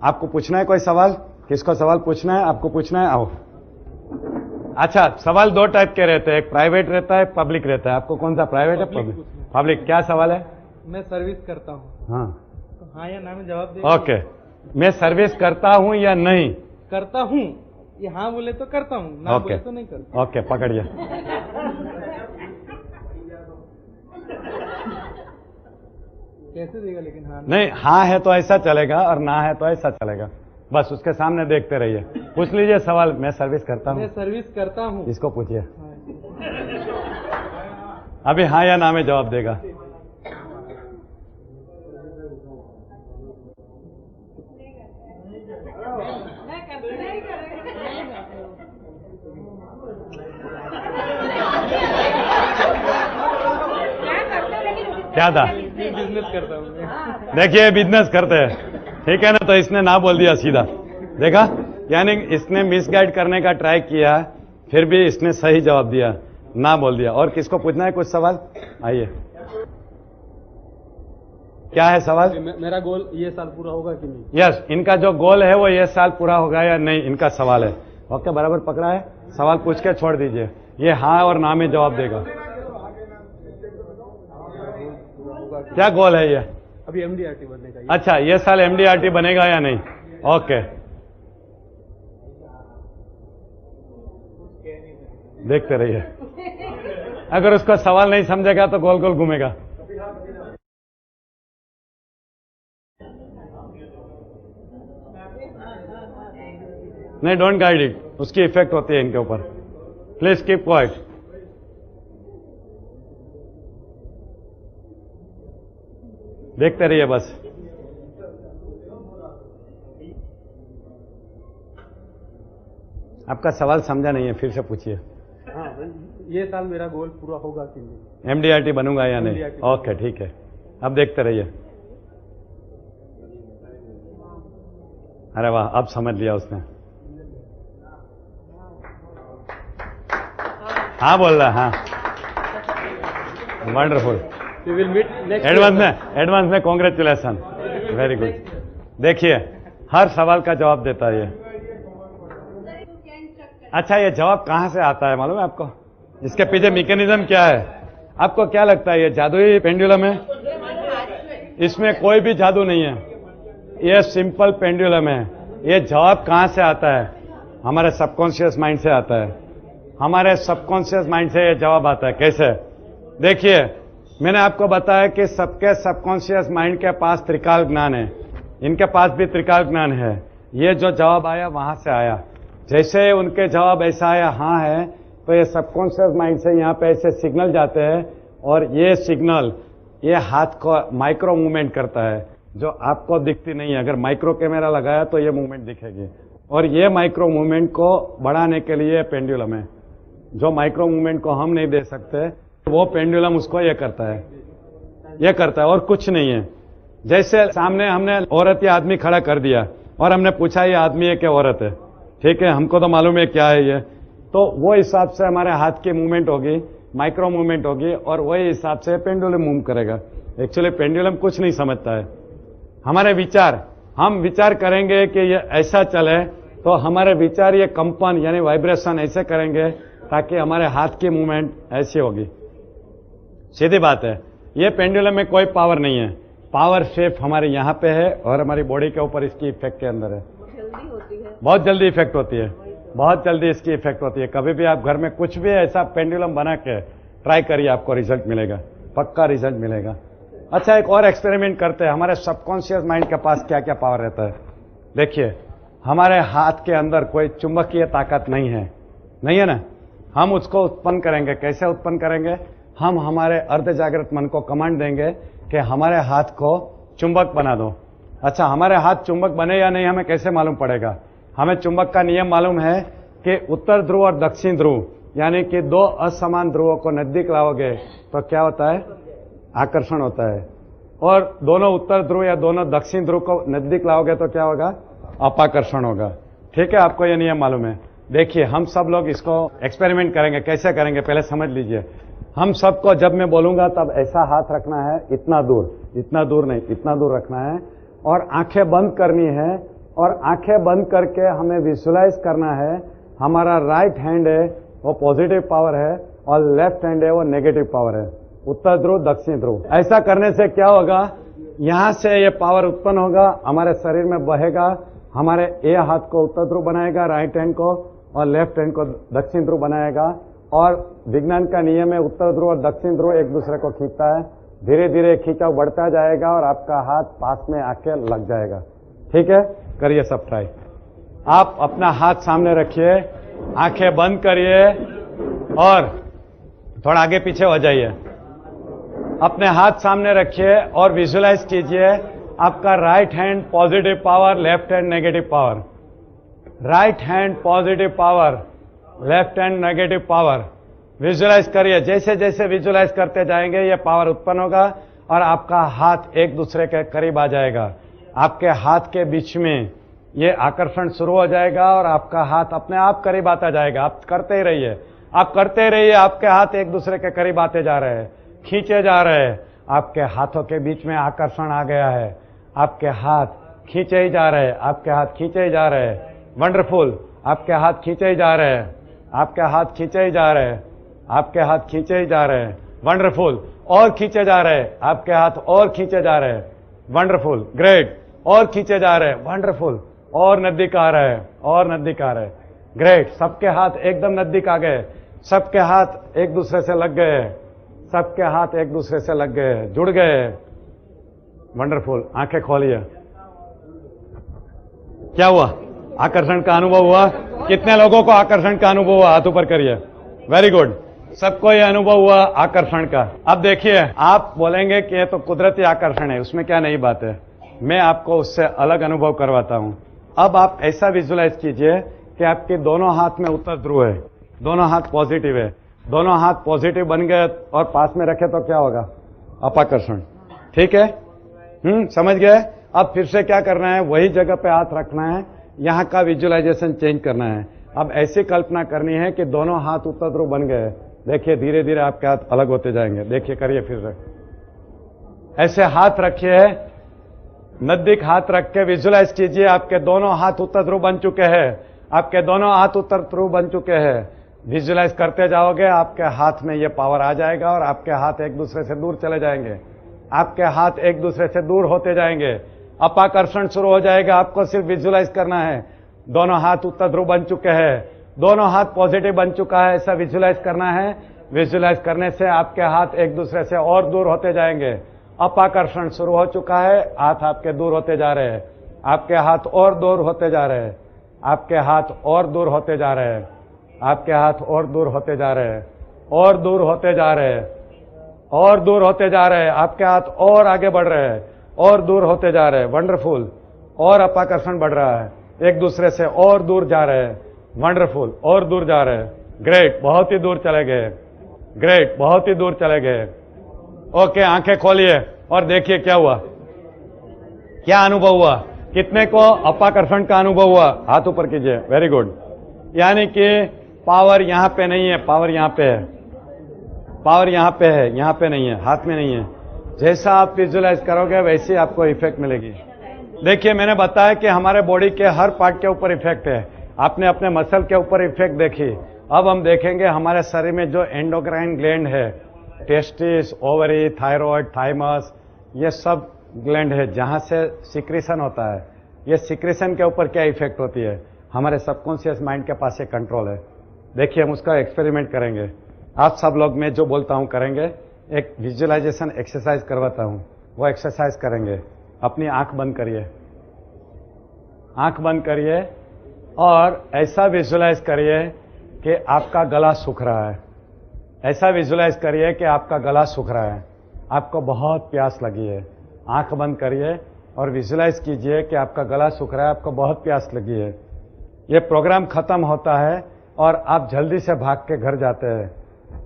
आपको पूछना है कोई सवाल? किसको सवाल पूछना है? आपको पूछना है, आओ। अच्छा, सवाल 2 टाइप के रहते हैं, एक प्राइवेट रहता है, पब्लिक रहता है। आपको कौन सा, प्राइवेट है पब्लिक? पब्लिक। क्या सवाल है? मैं सर्विस करता हूँ। हाँ, तो हाँ या ना में जवाब दे। ओके। मैं सर्विस करता हूं या नहीं? करता हूँ। ये हाँ बोले तो करता हूँ, ना बोले तो नहीं करता। ओके, पकड़िए। कैसे देगा लेकिन? हाँ नहीं, हाँ है तो ऐसा चलेगा, और ना है तो ऐसा चलेगा। बस उसके सामने देखते रहिए। पूछ लीजिए सवाल। मैं सर्विस करता मैं हूँ। सर्विस करता हूँ। इसको पूछिए। हाँ। अभी हाँ या ना में जवाब देगा। क्या था? बिजनेस करता हूँ मैं। देखिए, बिजनेस करते हैं, ठीक है ना? तो इसने ना बोल दिया सीधा। देखा? यानी इसने मिसगाइड करने का ट्राई किया, फिर भी इसने सही जवाब दिया, ना बोल दिया। और किसको पूछना है कुछ सवाल? आइए। क्या है सवाल? मेरा गोल ये साल पूरा होगा कि नहीं? यस, इनका जो गोल है वो ये साल पूरा होगा या नहीं, इनका सवाल है। ओके, बराबर पकड़ा है। सवाल पूछ के छोड़ दीजिए। ये हाँ और ना में जवाब देगा। क्या गोल है ये? अभी एमडीआरटी बनने का। अच्छा, ये साल एमडीआरटी बनेगा या नहीं? ओके, देखते रहिए। अगर उसका सवाल नहीं समझेगा तो गोल गोल घूमेगा। नहीं, डोंट गाइड इट, उसकी इफेक्ट होती है इनके ऊपर। Please keep quiet. देखते रहिए बस। आपका सवाल समझा नहीं है, फिर से पूछिए। हाँ, ये साल मेरा गोल पूरा होगा कि नहीं? एमडीआरटी बनूंगा या नहीं? MDRT ओके, ठीक है। अब देखते रहिए। अरे वाह, अब समझ लिया उसने। हाँ बोल रहा, हाँ, wonderful. We will meet next advance में कॉन्ग्रेचुलेसन, वेरी गुड। देखिए, हर सवाल का जवाब देता है ये। अच्छा, ये जवाब कहां से आता है मालूम है आपको? इसके पीछे मैकेनिज्म क्या है? आपको क्या लगता है ये जादुई पेंडुलम है? इसमें कोई भी जादू नहीं है, ये सिंपल पेंडुलम है। ये जवाब कहां से आता है? हमारे सबकॉन्शियस माइंड से आता है। हमारे सबकॉन्शियस माइंड से ये जवाब आता है। कैसे? देखिए, मैंने आपको बताया कि सबके सबकॉन्शियस माइंड के पास त्रिकाल ज्ञान है, इनके पास भी त्रिकाल ज्ञान है। ये जो जवाब आया वहां से आया। जैसे उनके जवाब ऐसा आया हाँ है, तो ये सबकॉन्शियस माइंड से यहाँ पे ऐसे सिग्नल जाते हैं और ये सिग्नल ये हाथ को माइक्रो मूवमेंट करता है जो आपको दिखती नहीं है। अगर माइक्रो कैमरा लगाया तो ये मूवमेंट दिखेगी। और ये माइक्रो मूवमेंट को बढ़ाने के लिए पेंडुलम है। जो माइक्रो मूवमेंट को हम नहीं दे सकते, वो पेंडुलम उसको ये करता है और कुछ नहीं है। जैसे सामने हमने औरत या आदमी खड़ा कर दिया और हमने पूछा ये आदमी है कि औरत है, ठीक है, हमको तो मालूम है क्या है ये, तो वो हिसाब से हमारे हाथ की मूवमेंट होगी, माइक्रो मूवमेंट होगी और वही हिसाब से पेंडुलम मूव करेगा। एक्चुअली पेंडुलम कुछ नहीं समझता है। हमारे विचार, हम विचार करेंगे कि ये ऐसा चले तो हमारे विचार ये कंपन यानी वाइब्रेशन ऐसे करेंगे ताकि हमारे हाथ की मूवमेंट ऐसी होगी। सीधी बात है। ये पेंडुलम में कोई पावर नहीं है। पावर सिर्फ हमारे यहाँ पे है और हमारी बॉडी के ऊपर इसकी इफेक्ट के अंदर है। जल्दी होती है, बहुत जल्दी इफेक्ट होती है, बहुत जल्दी इसकी इफेक्ट होती है। कभी भी आप घर में कुछ भी ऐसा पेंडुलम बना के ट्राई करिए, आपको रिजल्ट मिलेगा, पक्का रिजल्ट मिलेगा। अच्छा, एक और एक्सपेरिमेंट करते हैं। हमारे सबकॉन्शियस माइंड के पास क्या क्या पावर रहता है। देखिए, हमारे हाथ के अंदर कोई चुंबकीय ताकत नहीं है ना। हम उसको उत्पन्न करेंगे। कैसे उत्पन्न करेंगे? हम हमारे अर्ध जागृत मन को कमांड देंगे कि हमारे हाथ को चुंबक बना दो। अच्छा, हमारे हाथ चुंबक बने या नहीं हमें कैसे मालूम पड़ेगा? हमें चुंबक का नियम मालूम है कि उत्तर ध्रुव और दक्षिण ध्रुव यानी कि दो असमान ध्रुवों को नजदीक लाओगे तो क्या होता है? आकर्षण होता है। और दोनों उत्तर ध्रुव या दोनों दक्षिण ध्रुव को नजदीक लाओगे तो क्या होगा? अपाकर्षण होगा। ठीक है, आपको यह नियम मालूम है। देखिए, हम सब लोग इसको एक्सपेरिमेंट करेंगे। कैसे करेंगे पहले समझ लीजिए। हम सबको जब मैं बोलूंगा तब ऐसा हाथ रखना है, इतना दूर नहीं, इतना दूर रखना है और आंखें बंद करनी है। और आंखें बंद करके हमें विजुलाइज करना है हमारा राइट हैंड है वो पॉजिटिव पावर है और लेफ्ट हैंड है वो नेगेटिव पावर है। उत्तर ध्रुव, दक्षिण ध्रुव। ऐसा करने से क्या होगा? यहां से ये पावर उत्पन्न होगा, हमारे शरीर में बहेगा, हमारे ए हाथ को उत्तर ध्रुव बनाएगा, राइट हैंड को, और लेफ्ट हैंड को दक्षिण ध्रुव बनाएगा। और विज्ञान का नियम है उत्तर ध्रुव और दक्षिण ध्रुव एक दूसरे को खींचता है। धीरे धीरे खींचाव बढ़ता जाएगा और आपका हाथ पास में आके लग जाएगा। ठीक है, करिए सब ट्राई। आप अपना हाथ सामने रखिए, आंखें बंद करिए और थोड़ा आगे पीछे हो जाइए। अपने हाथ सामने रखिए और विजुलाइज कीजिए आपका right hand positive power, left hand negative power. Right hand positive power, left hand negative power. Visualise करिए। जैसे जैसे विजुलाइज करते जाएंगे ये पावर उत्पन्न होगा और आपका हाथ एक दूसरे के करीब आ जाएगा। आपके हाथ के बीच में ये आकर्षण शुरू हो जाएगा और आपका हाथ अपने आप करीब आता जाएगा। आप करते ही रहिए, आप करते रहिए। आपके हाथ एक दूसरे के करीब आते जा रहे हैं, खींचे जा रहे हैं। आपके हाथों के बीच में आकर्षण आ गया है। आपके हाथ खींचे ही जा रहे हैं, आपके हाथ खींचे ही जा रहे हैं। वंडरफुल। आपके हाथ खींचे ही जा रहे हैं, आपके हाथ खींचे ही जा रहे हैं, आपके हाथ खींचे ही जा रहे हैं। वंडरफुल। और खींचे जा रहे हैं, आपके हाथ और खींचे जा रहे हैं। Wonderful, great. और खींचे जा रहे हैं, वंडरफुल। और नजदीक आ रहे हैं, और नजदीक आ रहे हैं, ग्रेट। सबके हाथ एकदम नजदीक आ गए, सबके हाथ एक दूसरे से लग गए, सबके हाथ एक दूसरे से लग गए, जुड़ गए। वंडरफुल। आंखें खोलिए। क्या हुआ? आकर्षण का अनुभव हुआ? कितने लोगों को आकर्षण का अनुभव हुआ? हाथ ऊपर करिए। वेरी गुड, सबको ये अनुभव हुआ आकर्षण का। अब देखिए, आप बोलेंगे कि ये तो कुदरती आकर्षण है, उसमें क्या नई बात है। मैं आपको उससे अलग अनुभव करवाता हूं। अब आप ऐसा विजुलाइज कीजिए कि आपके दोनों हाथ में उत्तर ध्रुव है, दोनों हाथ पॉजिटिव है। दोनों हाथ पॉजिटिव बन गए और पास में रखे तो क्या होगा? अपाकर्षण। ठीक है, समझ गए? अब फिर से क्या करना है? वही जगह पे हाथ रखना है, यहां का विजुअलाइजेशन चेंज करना है। अब ऐसी कल्पना करनी है कि दोनों हाथ उत्तर ध्रुव बन गए। देखिए, धीरे धीरे आपके हाथ अलग होते जाएंगे। देखिए, करिए फिर से। ऐसे हाथ रखिए, नजदीक हाथ रख के विजुअलाइज कीजिए आपके दोनों हाथ उत्तर ध्रुव बन चुके हैं, आपके दोनों हाथ उत्तर ध्रुव बन चुके हैं। विजुअलाइज करते जाओगे, आपके हाथ में ये पावर आ जाएगा और आपके हाथ एक दूसरे से दूर चले जाएंगे, आपके हाथ एक दूसरे से दूर होते जाएंगे। अपाकर्षण शुरू हो जाएगा। आपको सिर्फ विजुअलाइज करना है। दोनों हाथ उत्तर ध्रुव बन चुके हैं, दोनों हाथ पॉजिटिव बन चुका है, ऐसा विजुलाइज करना है। विजुलाइज करने से आपके हाथ एक दूसरे से और दूर होते जाएंगे। अपाकर्षण शुरू हो चुका है, हाथ आपके दूर होते जा रहे हैं, आपके हाथ और दूर होते जा रहे हैं, आपके हाथ और दूर होते जा रहे हैं, आपके हाथ और दूर होते जा रहे हैं, और दूर होते जा रहे हैं, और दूर होते जा रहे हैं, आपके हाथ और आगे बढ़ रहे हैं, और दूर होते जा रहे हैं। वंडरफुल। और अपाकर्षण बढ़ रहा है, एक दूसरे से और दूर जा रहे हैं। वंडरफुल। और दूर जा रहे हैं। ग्रेट, बहुत ही दूर चले गए। ग्रेट, बहुत ही दूर चले गए। ओके, आंखें खोलिए और देखिए क्या हुआ, क्या अनुभव हुआ, कितने को अपाकर्षण का अनुभव हुआ। हाथ ऊपर कीजिए। Very good. यानी कि पावर यहां पे नहीं है, पावर यहां पे है, पावर यहां पे है, यहां पे नहीं है, हाथ में नहीं है। जैसा आप विजुलाइज करोगे वैसे आपको इफेक्ट मिलेगी। देखिए, मैंने बताया कि हमारे बॉडी के हर पार्ट के ऊपर इफेक्ट है। आपने अपने मसल के ऊपर इफेक्ट देखी। अब हम देखेंगे हमारे शरीर में जो एंडोक्राइन ग्लैंड है, टेस्टिस, ओवरी, थायराइड, थाइमस, ये सब ग्लैंड है जहां से सिक्रीशन होता है। ये सिक्रीशन के ऊपर क्या इफेक्ट होती है, हमारे सबकॉन्शियस माइंड के पास ये कंट्रोल है। देखिए, हम उसका एक्सपेरिमेंट करेंगे। आप सब लोग मैं जो बोलता हूं करेंगे। एक विजुअलाइजेशन एक्सरसाइज करवाता हूं, वो एक्सरसाइज करेंगे। अपनी आंख बंद करिए, आंख बंद करिए और ऐसा विजुअलाइज करिए कि आपका गला सूख रहा है। ऐसा विजुअलाइज करिए कि आपका गला सूख रहा है, आपको बहुत प्यास लगी है। आंख बंद करिए और विजुअलाइज कीजिए कि आपका गला सूख रहा है, आपको बहुत प्यास लगी है। ये प्रोग्राम खत्म होता है और आप जल्दी से भाग के घर जाते हैं,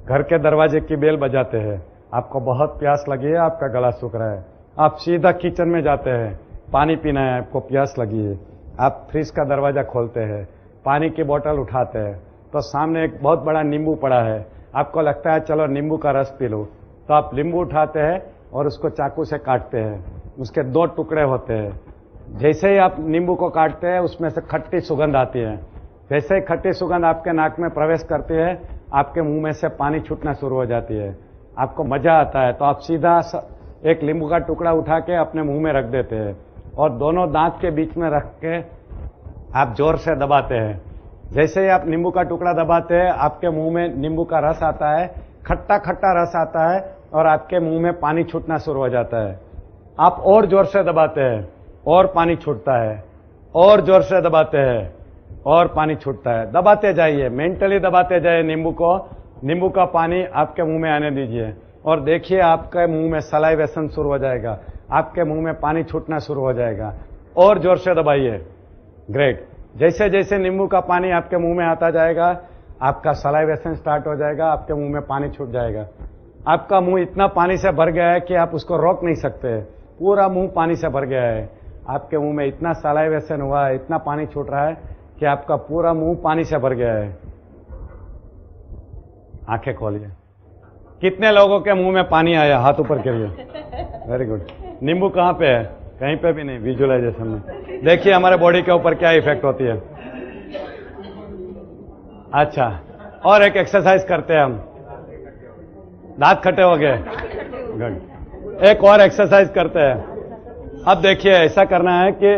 घर के दरवाजे की बेल बजाते हैं। आपको बहुत प्यास लगी है, आपका गला सूख रहा है, आप सीधा किचन में जाते हैं, पानी पीना है, आपको प्यास लगी है। आप फ्रिज का दरवाजा खोलते हैं, पानी की बोतल उठाते हैं, तो सामने एक बहुत बड़ा नींबू पड़ा है। आपको लगता है चलो नींबू का रस पी लो, तो आप नींबू उठाते हैं और उसको चाकू से काटते हैं। उसके 2 टुकड़े होते हैं। जैसे ही आप नींबू को काटते हैं, उसमें से खट्टी सुगंध आती है। जैसे ही खट्टी सुगंध आपके नाक में प्रवेश करती है, आपके मुंह में से पानी छूटना शुरू हो जाती है। आपको मजा आता है, तो आप सीधा एक नींबू का टुकड़ा उठा के अपने मुंह में रख देते हैं और दोनों दांत के बीच में रख के आप जोर से दबाते हैं। जैसे ही आप नींबू का टुकड़ा दबाते हैं, आपके मुंह में नींबू का रस आता है, खट्टा खट्टा रस आता है और आपके मुंह में पानी छूटना शुरू हो जाता है। आप और जोर से दबाते हैं और पानी छूटता है, और जोर से दबाते हैं और पानी छूटता है। दबाते जाइए, मेंटली दबाते जाइए नींबू को। नींबू का पानी आपके मुंह में आने दीजिए और देखिए आपके मुंह में सलाइवेशन शुरू हो जाएगा, आपके मुंह में पानी छूटना शुरू हो जाएगा। और जोर से दबाइए। ग्रेट। जैसे जैसे नींबू का पानी आपके मुंह में आता जाएगा, आपका सलाइवेशन स्टार्ट हो जाएगा, आपके मुंह में पानी छूट जाएगा। आपका मुंह इतना पानी से भर गया है कि आप उसको रोक नहीं सकते, पूरा मुंह पानी से भर गया है। आपके मुंह में इतना सलाइवेशन हुआ है, इतना पानी छूट रहा है कि आपका पूरा मुंह पानी से भर गया है। आंखें खोलिए। कितने लोगों के मुंह में पानी आया, हाथ ऊपर करिए। Very good. नींबू कहाँ पे है? कहीं पे भी नहीं। विजुअलाइजेशन में देखिए हमारे बॉडी के ऊपर क्या इफेक्ट होती है। अच्छा, और एक एक्सरसाइज करते हैं हम। दांत खट्टे हो गए? गुड। एक और एक्सरसाइज करते हैं। अब देखिए, ऐसा करना है कि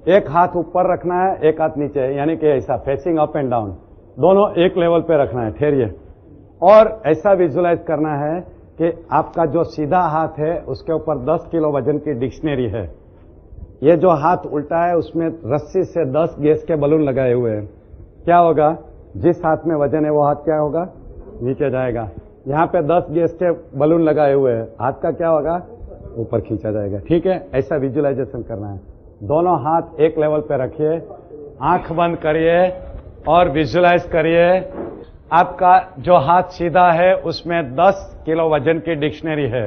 एक हाथ ऊपर रखना है, एक हाथ नीचे, यानी कि ऐसा फेसिंग अप एंड डाउन, दोनों एक लेवल पे रखना है। ठहरिए। और ऐसा विजुअलाइज करना है कि आपका जो सीधा हाथ है उसके ऊपर 10 किलो वजन की डिक्शनरी है। ये जो हाथ उल्टा है उसमें रस्सी से 10 गैस के बलून लगाए हुए हैं। क्या होगा? जिस हाथ में वजन है वो हाथ क्या होगा? नीचे जाएगा। यहाँ पे 10 गैस के बलून लगाए हुए हैं, हाथ का क्या होगा? ऊपर खींचा जाएगा। ठीक है, ऐसा विजुअलाइजेशन करना है। दोनों हाथ एक लेवल पे रखिए, आंख बंद करिए और विजुअलाइज करिए आपका जो हाथ सीधा है उसमें 10 किलो वजन की डिक्शनरी है।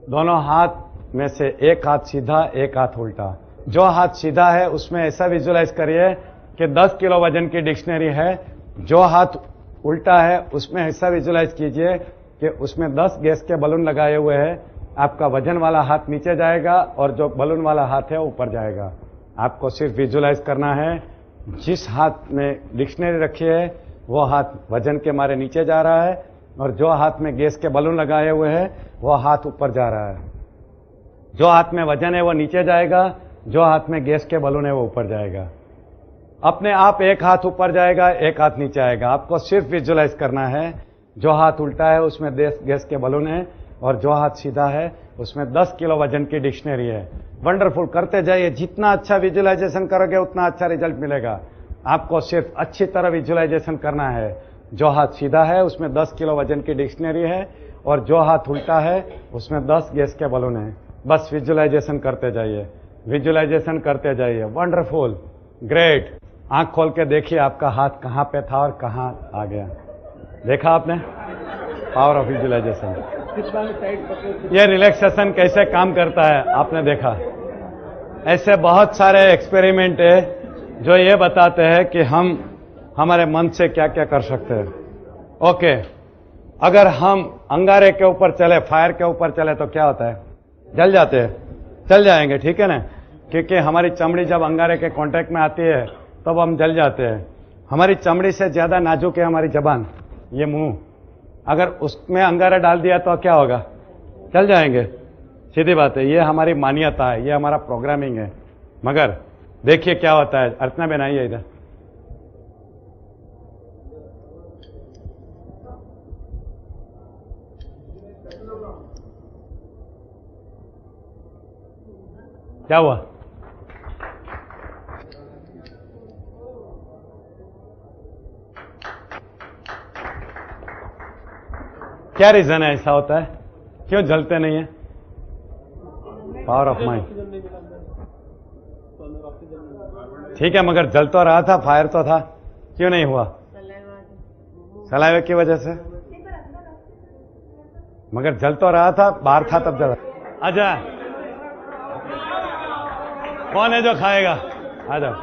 दोनों हाथ में से एक हाथ सीधा, एक हाथ उल्टा। जो हाथ सीधा है उसमें ऐसा विजुअलाइज करिए कि 10 किलो वजन की डिक्शनरी है। जो हाथ उल्टा है उसमें ऐसा विजुअलाइज कीजिए कि उसमें 10 गैस के बलून लगाए हुए हैं। आपका वजन वाला हाथ नीचे जाएगा और जो बलून वाला हाथ है ऊपर जाएगा। आपको सिर्फ विजुअलाइज करना है, जिस हाथ में डिक्शनरी रखी है वो हाथ वजन के मारे नीचे जा रहा है और जो हाथ में गैस के बलून लगाए हुए हैं वो हाथ ऊपर जा रहा है। जो हाथ में वजन है वो नीचे जाएगा, जो हाथ में गैस के बलून है वो ऊपर जाएगा। अपने आप एक हाथ ऊपर जाएगा, एक हाथ नीचे आएगा। आपको सिर्फ विजुलाइज करना है। जो हाथ उल्टा है उसमें 10 गैस के बलून है और जो हाथ सीधा है उसमें 10 किलो वजन की डिक्शनरी है। वंडरफुल, करते जाइए। जितना अच्छा विजुलाइजेशन करोगे उतना अच्छा रिजल्ट मिलेगा। आपको सिर्फ अच्छी तरह विजुलाइजेशन करना है। जो हाथ सीधा है उसमें 10 किलो वजन की डिक्शनरी है और जो हाथ उल्टा है उसमें 10 गैस के बलून है। बस विजुलाइजेशन करते जाइए, विजुलाइजेशन करते जाइए। Wonderful, great. आंख खोल के देखिए आपका हाथ कहां पे था और कहां आ गया। देखा आपने? Power of visualisation. ये रिलैक्सेशन कैसे काम करता है आपने देखा। ऐसे बहुत सारे एक्सपेरिमेंट है जो ये बताते हैं कि हम हमारे मन से क्या क्या कर सकते हैं। ओके, अगर हम अंगारे के ऊपर चले, फायर के ऊपर चले तो क्या होता है? जल जाते हैं, चल जाएंगे, ठीक है ना? क्योंकि हमारी चमड़ी जब अंगारे के कांटेक्ट में आती है तब हम जल जाते हैं। हमारी चमड़ी से ज्यादा नाजुक है हमारी जबान, ये मुंह। अगर उसमें अंगारा डाल दिया तो क्या होगा? चल जाएंगे, सीधी बात है। ये हमारी मान्यता है, ये हमारा प्रोग्रामिंग है। मगर देखिए क्या होता है। अर्चना बेन आइए इधर। क्या हुआ? क्या रीजन है ऐसा होता है? क्यों जलते नहीं है? Power of mind. ठीक है, मगर जल तो रहा था, फायर तो था, क्यों नहीं हुआ? सलाइवे की वजह से। मगर जल तो रहा था, बाहर था तब जला। आजा, कौन है जो खाएगा? आ जाओ।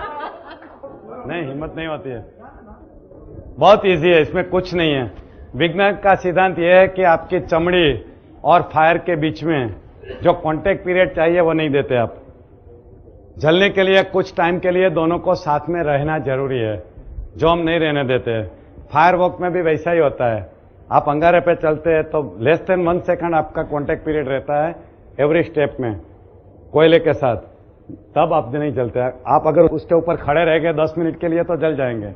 नहीं, हिम्मत नहीं होती है। बहुत इजी है, इसमें कुछ नहीं है। विज्ञान का सिद्धांत यह है कि आपकी चमड़ी और फायर के बीच में जो कांटेक्ट पीरियड चाहिए वो नहीं देते आप। जलने के लिए कुछ टाइम के लिए दोनों को साथ में रहना जरूरी है, जो हम नहीं रहने देते। फायर वर्क में भी वैसा ही होता है। आप अंगारे पे चलते हैं तो लेस देन 1 सेकंड आपका कांटेक्ट पीरियड रहता है एवरी स्टेप में कोयले के साथ, तब आप नहीं जलते। आप अगर उसके ऊपर खड़े रह गए 10 मिनट के लिए तो जल जाएंगे।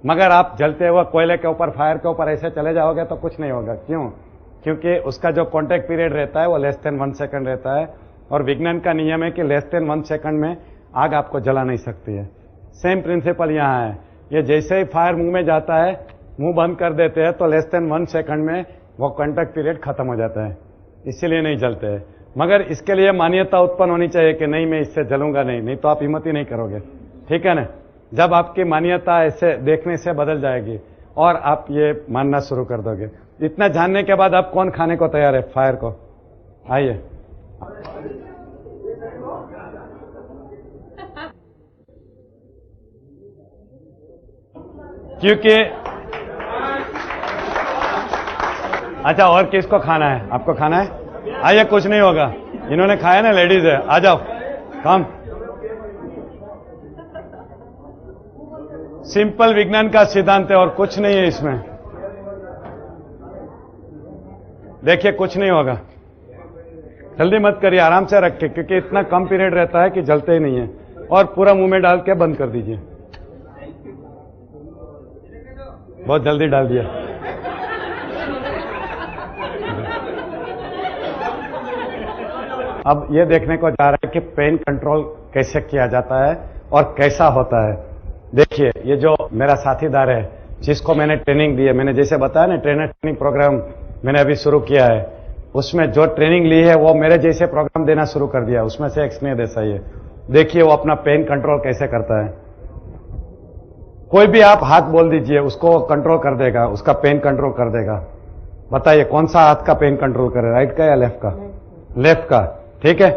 मगर आप जलते हुए कोयले के ऊपर, फायर के ऊपर ऐसे चले जाओगे तो कुछ नहीं होगा। क्यों? क्योंकि उसका जो कांटेक्ट पीरियड रहता है वो लेस देन 1 सेकंड रहता है। और विज्ञान का नियम है कि लेस देन 1 सेकंड में आग आपको जला नहीं सकती है। सेम प्रिंसिपल यहाँ है। ये जैसे ही फायर मुंह में जाता है, मुंह बंद कर देते हैं तो लेस देन 1 सेकंड में वो कांटेक्ट पीरियड खत्म हो जाता है, इसीलिए नहीं जलते हैं। मगर इसके लिए मान्यता उत्पन्न होनी चाहिए कि नहीं, मैं इससे जलूंगा नहीं तो आप हिम्मत ही नहीं करोगे। ठीक है ना? जब आपकी मान्यता ऐसे देखने से बदल जाएगी और आप ये मानना शुरू कर दोगे। इतना जानने के बाद आप कौन खाने को तैयार है फायर को? आइए। क्योंकि अच्छा, और किसको खाना है? आपको खाना है? आइए, कुछ नहीं होगा। इन्होंने खाया ना, लेडीज है, आ जाओ, कम। सिंपल विज्ञान का सिद्धांत है और कुछ नहीं है इसमें। देखिए, कुछ नहीं होगा। जल्दी मत करिए, आराम से रखिए, क्योंकि इतना कम पीरियड रहता है कि जलते ही नहीं है। और पूरा मुंह में डाल के बंद कर दीजिए। बहुत जल्दी डाल दिया। अब ये देखने को जा रहा है कि पेन कंट्रोल कैसे किया जाता है और कैसा होता है। देखिए, ये जो मेरा साथीदार है जिसको मैंने ट्रेनिंग दी है, मैंने जैसे बताया ना, ट्रेनर ट्रेनिंग प्रोग्राम मैंने अभी शुरू किया है, उसमें जो ट्रेनिंग ली है वो मेरे जैसे प्रोग्राम देना शुरू कर दिया। उसमें से एक स्नेह देसाई है। देखिए वो अपना पेन कंट्रोल कैसे करता है। कोई भी आप हाथ बोल दीजिए, उसको कंट्रोल कर देगा, उसका पेन कंट्रोल कर देगा। बताइए कौन सा हाथ का पेन कंट्रोल करे, राइट का या लेफ्ट का? लेफ्ट का। ठीक है,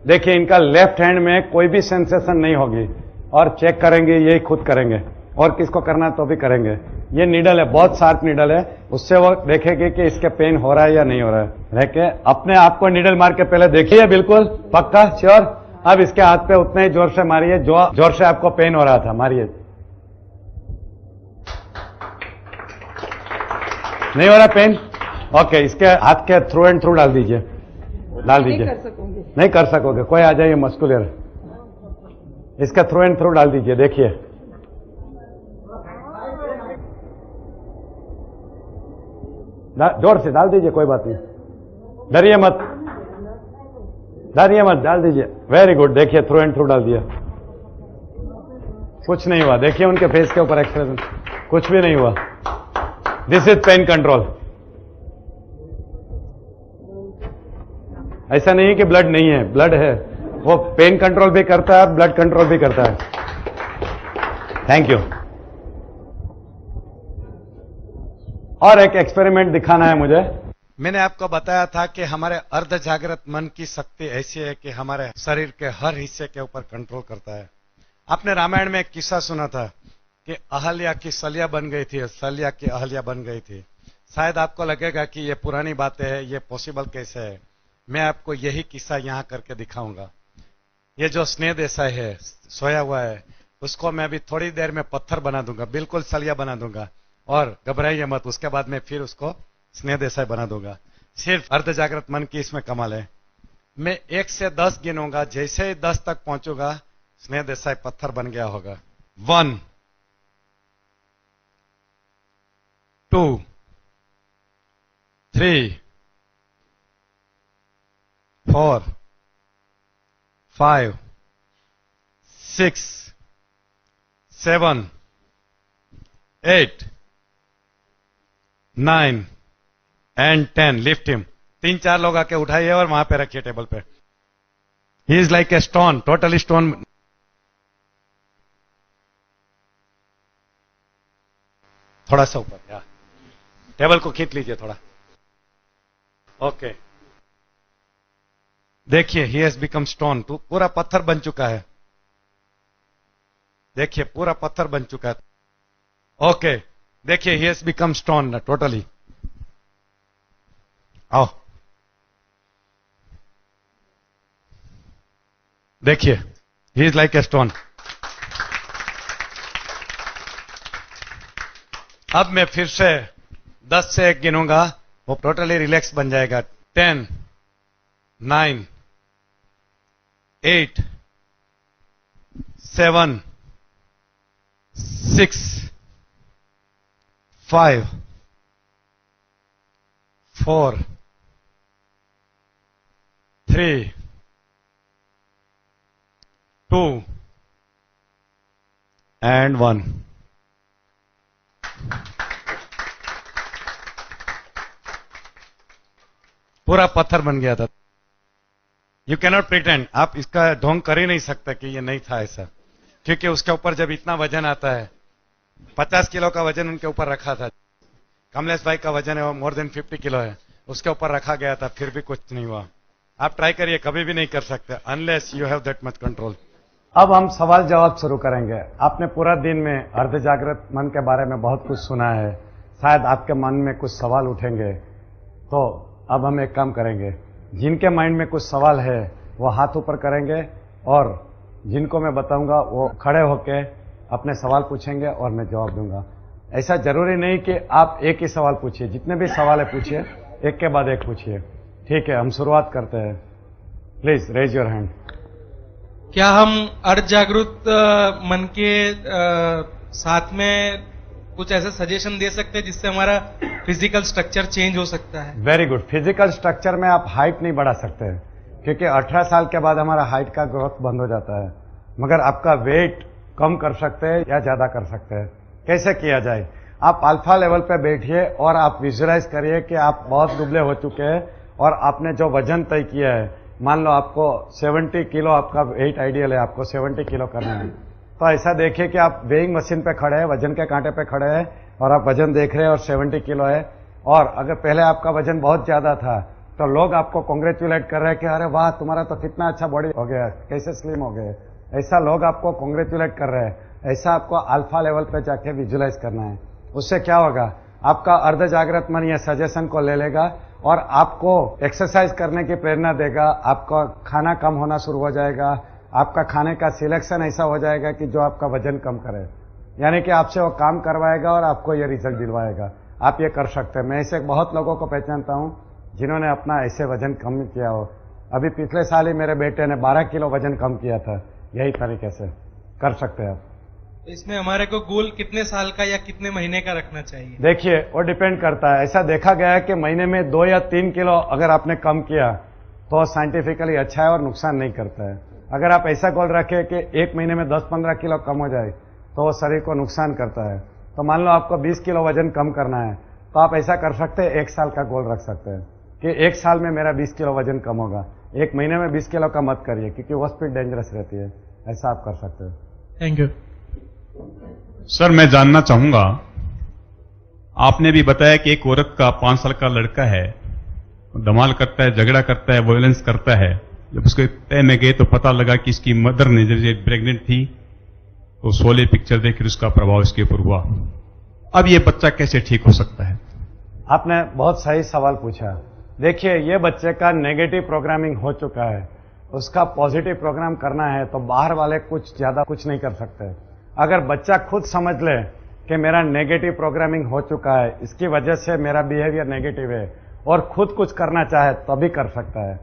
देखिए इनका लेफ्ट हैंड में कोई भी सेंसेशन नहीं होगी और चेक करेंगे, यही खुद करेंगे और किसको करना है तो भी करेंगे। ये नीडल है, बहुत शार्प नीडल है, उससे वो देखेंगे कि इसके पेन हो रहा है या नहीं हो रहा है। देखे अपने आप को नीडल मार के पहले देखिए, बिल्कुल पक्का श्योर। अब इसके हाथ पे उतने ही जोर से मारिए जो जोर से आपको पेन हो रहा था, मारिए। नहीं हो रहा पेन? ओके, इसके हाथ के थ्रू एंड थ्रू डाल दीजिए, डाल दीजिए। नहीं कर सकोगे, कोई आ जाइए मस्कुलर, इसका थ्रू एंड थ्रू डाल दीजिए। देखिए जोर से डाल दीजिए, कोई बात नहीं, डरिए मत, डरिए मत, डाल दीजिए। वेरी गुड, देखिए थ्रू एंड थ्रू डाल दिया, कुछ नहीं हुआ। देखिए उनके फेस के ऊपर एक्सप्रेशन, कुछ भी नहीं हुआ। This is pain control. ऐसा नहीं कि ब्लड नहीं है, ब्लड है, वो पेन कंट्रोल भी करता है, ब्लड कंट्रोल भी करता है। Thank you. और एक एक्सपेरिमेंट दिखाना है मुझे। मैंने आपको बताया था कि हमारे अर्ध जागृत मन की शक्ति ऐसी है कि हमारे शरीर के हर हिस्से के ऊपर कंट्रोल करता है। आपने रामायण में एक किस्सा सुना था कि अहल्या की सलिया बन गई थी, सलिया की अहल्या बन गई थी। शायद आपको लगेगा कि ये पुरानी बातें हैं, ये पॉसिबल कैसे है। मैं आपको यही किस्सा यहां करके दिखाऊंगा। ये जो स्नेह देसाई है, सोया हुआ है, उसको मैं अभी थोड़ी देर में पत्थर बना दूंगा, बिल्कुल सलिया बना दूंगा, और घबराइए मत, उसके बाद में फिर उसको स्नेह देसाई बना दूंगा। सिर्फ अर्ध जागृत मन की इसमें कमाल है। मैं 1 से 10 गिनूंगा, जैसे ही 10 तक पहुंचूंगा स्नेह देसाई पत्थर बन गया होगा। 1 2 3 4 5 6 7 8 9 and 10। Lift him. 3-4 लोग आके उठाइए और वहां पे रखिए टेबल पे। He is like a stone, totally stone. थोड़ा सा ऊपर, या टेबल को खींच लीजिए थोड़ा। ओके, देखिए ही हैज बिकम स्टोन। तो पूरा पत्थर बन चुका है, देखिए पूरा पत्थर बन चुका है। ओके, देखिए he has become stone totally. आओ देखिए, he is like a stone. अब मैं फिर से 10 से 1 गिनूंगा, वो टोटली रिलैक्स बन जाएगा। 10 9 8 7 6 5 4 3 2 and 1। पूरा पत्थर बन गया था। यू कैनॉट प्रिटेंड, आप इसका ढोंग कर ही नहीं सकते कि ये नहीं था ऐसा, क्योंकि उसके ऊपर जब इतना वजन आता है, 50 किलो का वजन उनके ऊपर रखा था। कमलेश भाई का वजन है वो मोर देन 50 किलो है, उसके ऊपर रखा गया था, फिर भी कुछ नहीं हुआ। आप ट्राई करिए, कभी भी नहीं कर सकते unless you have that much control. अब हम सवाल जवाब शुरू करेंगे। आपने पूरा दिन में अर्ध जागृत मन के बारे में बहुत कुछ सुना है, शायद आपके मन में कुछ सवाल उठेंगे। तो अब हम एक काम करेंगे, जिनके माइंड में कुछ सवाल है वो हाथ ऊपर करेंगे, और जिनको मैं बताऊंगा वो खड़े होके अपने सवाल पूछेंगे और मैं जवाब दूंगा। ऐसा जरूरी नहीं कि आप एक ही सवाल पूछिए, जितने भी सवाल है पूछिए, एक के बाद एक पूछिए। ठीक है, हम शुरुआत करते हैं। Please raise your hand. क्या हम अर्ध जागृत मन के साथ में कुछ ऐसे सजेशन दे सकते हैं जिससे हमारा फिजिकल स्ट्रक्चर चेंज हो सकता है? Very good. फिजिकल स्ट्रक्चर में आप हाइट नहीं बढ़ा सकते, क्योंकि 18 साल के बाद हमारा हाइट का ग्रोथ बंद हो जाता है, मगर आपका वेट कम कर सकते हैं या ज्यादा कर सकते हैं। कैसे किया जाए? आप अल्फा लेवल पे बैठिए और आप विजुअलाइज करिए कि आप बहुत दुबले हो चुके हैं और आपने जो वजन तय किया है, मान लो आपको 70 किलो आपका वेट आइडियल है, आपको 70 किलो करना है, तो ऐसा देखिए कि आप वेइंग मशीन पे खड़े हैं, वजन के कांटे पे खड़े हैं और आप वजन देख रहे हैं और 70 किलो है। और अगर पहले आपका वजन बहुत ज्यादा था तो लोग आपको कॉन्ग्रेचुलेट कर रहे हैं कि अरे वाह, तुम्हारा तो कितना अच्छा बॉडी हो गया, कैसे स्लिम हो गए। ऐसा लोग आपको कॉन्ग्रेचुलेट कर रहे हैं। ऐसा आपको अल्फा लेवल पे जाके विजुअलाइज करना है। उससे क्या होगा, आपका अर्ध जागृत मन ये सजेशन को ले लेगा और आपको एक्सरसाइज करने की प्रेरणा देगा। आपका खाना कम होना शुरू हो जाएगा, आपका खाने का सिलेक्शन ऐसा हो जाएगा कि जो आपका वजन कम करे, यानी कि आपसे वो काम करवाएगा और आपको ये रिजल्ट दिलवाएगा। आप ये कर सकते हैं। मैं ऐसे बहुत लोगों को पहचानता हूं जिन्होंने अपना ऐसे वजन कम किया हो। अभी पिछले साल ही मेरे बेटे ने 12 किलो वजन कम किया था, यही तरीके से कर सकते हैं आप। इसमें हमारे को गोल कितने साल का या कितने महीने का रखना चाहिए? देखिए, वो डिपेंड करता है। ऐसा देखा गया है कि महीने में 2 या 3 किलो अगर आपने कम किया तो साइंटिफिकली अच्छा है और नुकसान नहीं करता है। अगर आप ऐसा गोल रखें कि 1 महीने में 10-15 किलो कम हो जाए तो वो शरीर को नुकसान करता है। तो मान लो आपको 20 किलो वजन कम करना है तो आप ऐसा कर सकते हैं, 1 साल का गोल रख सकते हैं कि 1 साल में मेरा 20 किलो वजन कम होगा। 1 महीने में 20 किलो का मत करिए क्योंकि वो स्पीड डेंजरस रहती है। ऐसा आप कर सकते हैं। Thank you sir. मैं जानना चाहूंगा, आपने भी बताया कि एक औरत का 5 साल का लड़का है, धमाल करता है, झगड़ा करता है, वायलेंस करता है। जब उसके तय में गए तो पता लगा कि इसकी मदर ने जब प्रेग्नेंट थी तो शोले पिक्चर देखकर उसका प्रभाव इसके ऊपर हुआ। अब ये बच्चा कैसे ठीक हो सकता है? आपने बहुत सही सवाल पूछा। देखिए, ये बच्चे का नेगेटिव प्रोग्रामिंग हो चुका है, उसका पॉजिटिव प्रोग्राम करना है तो बाहर वाले ज्यादा कुछ नहीं कर सकते। अगर बच्चा खुद समझ ले कि मेरा नेगेटिव प्रोग्रामिंग हो चुका है, इसकी वजह से मेरा बिहेवियर नेगेटिव है और खुद कुछ करना चाहे तभी कर सकता है।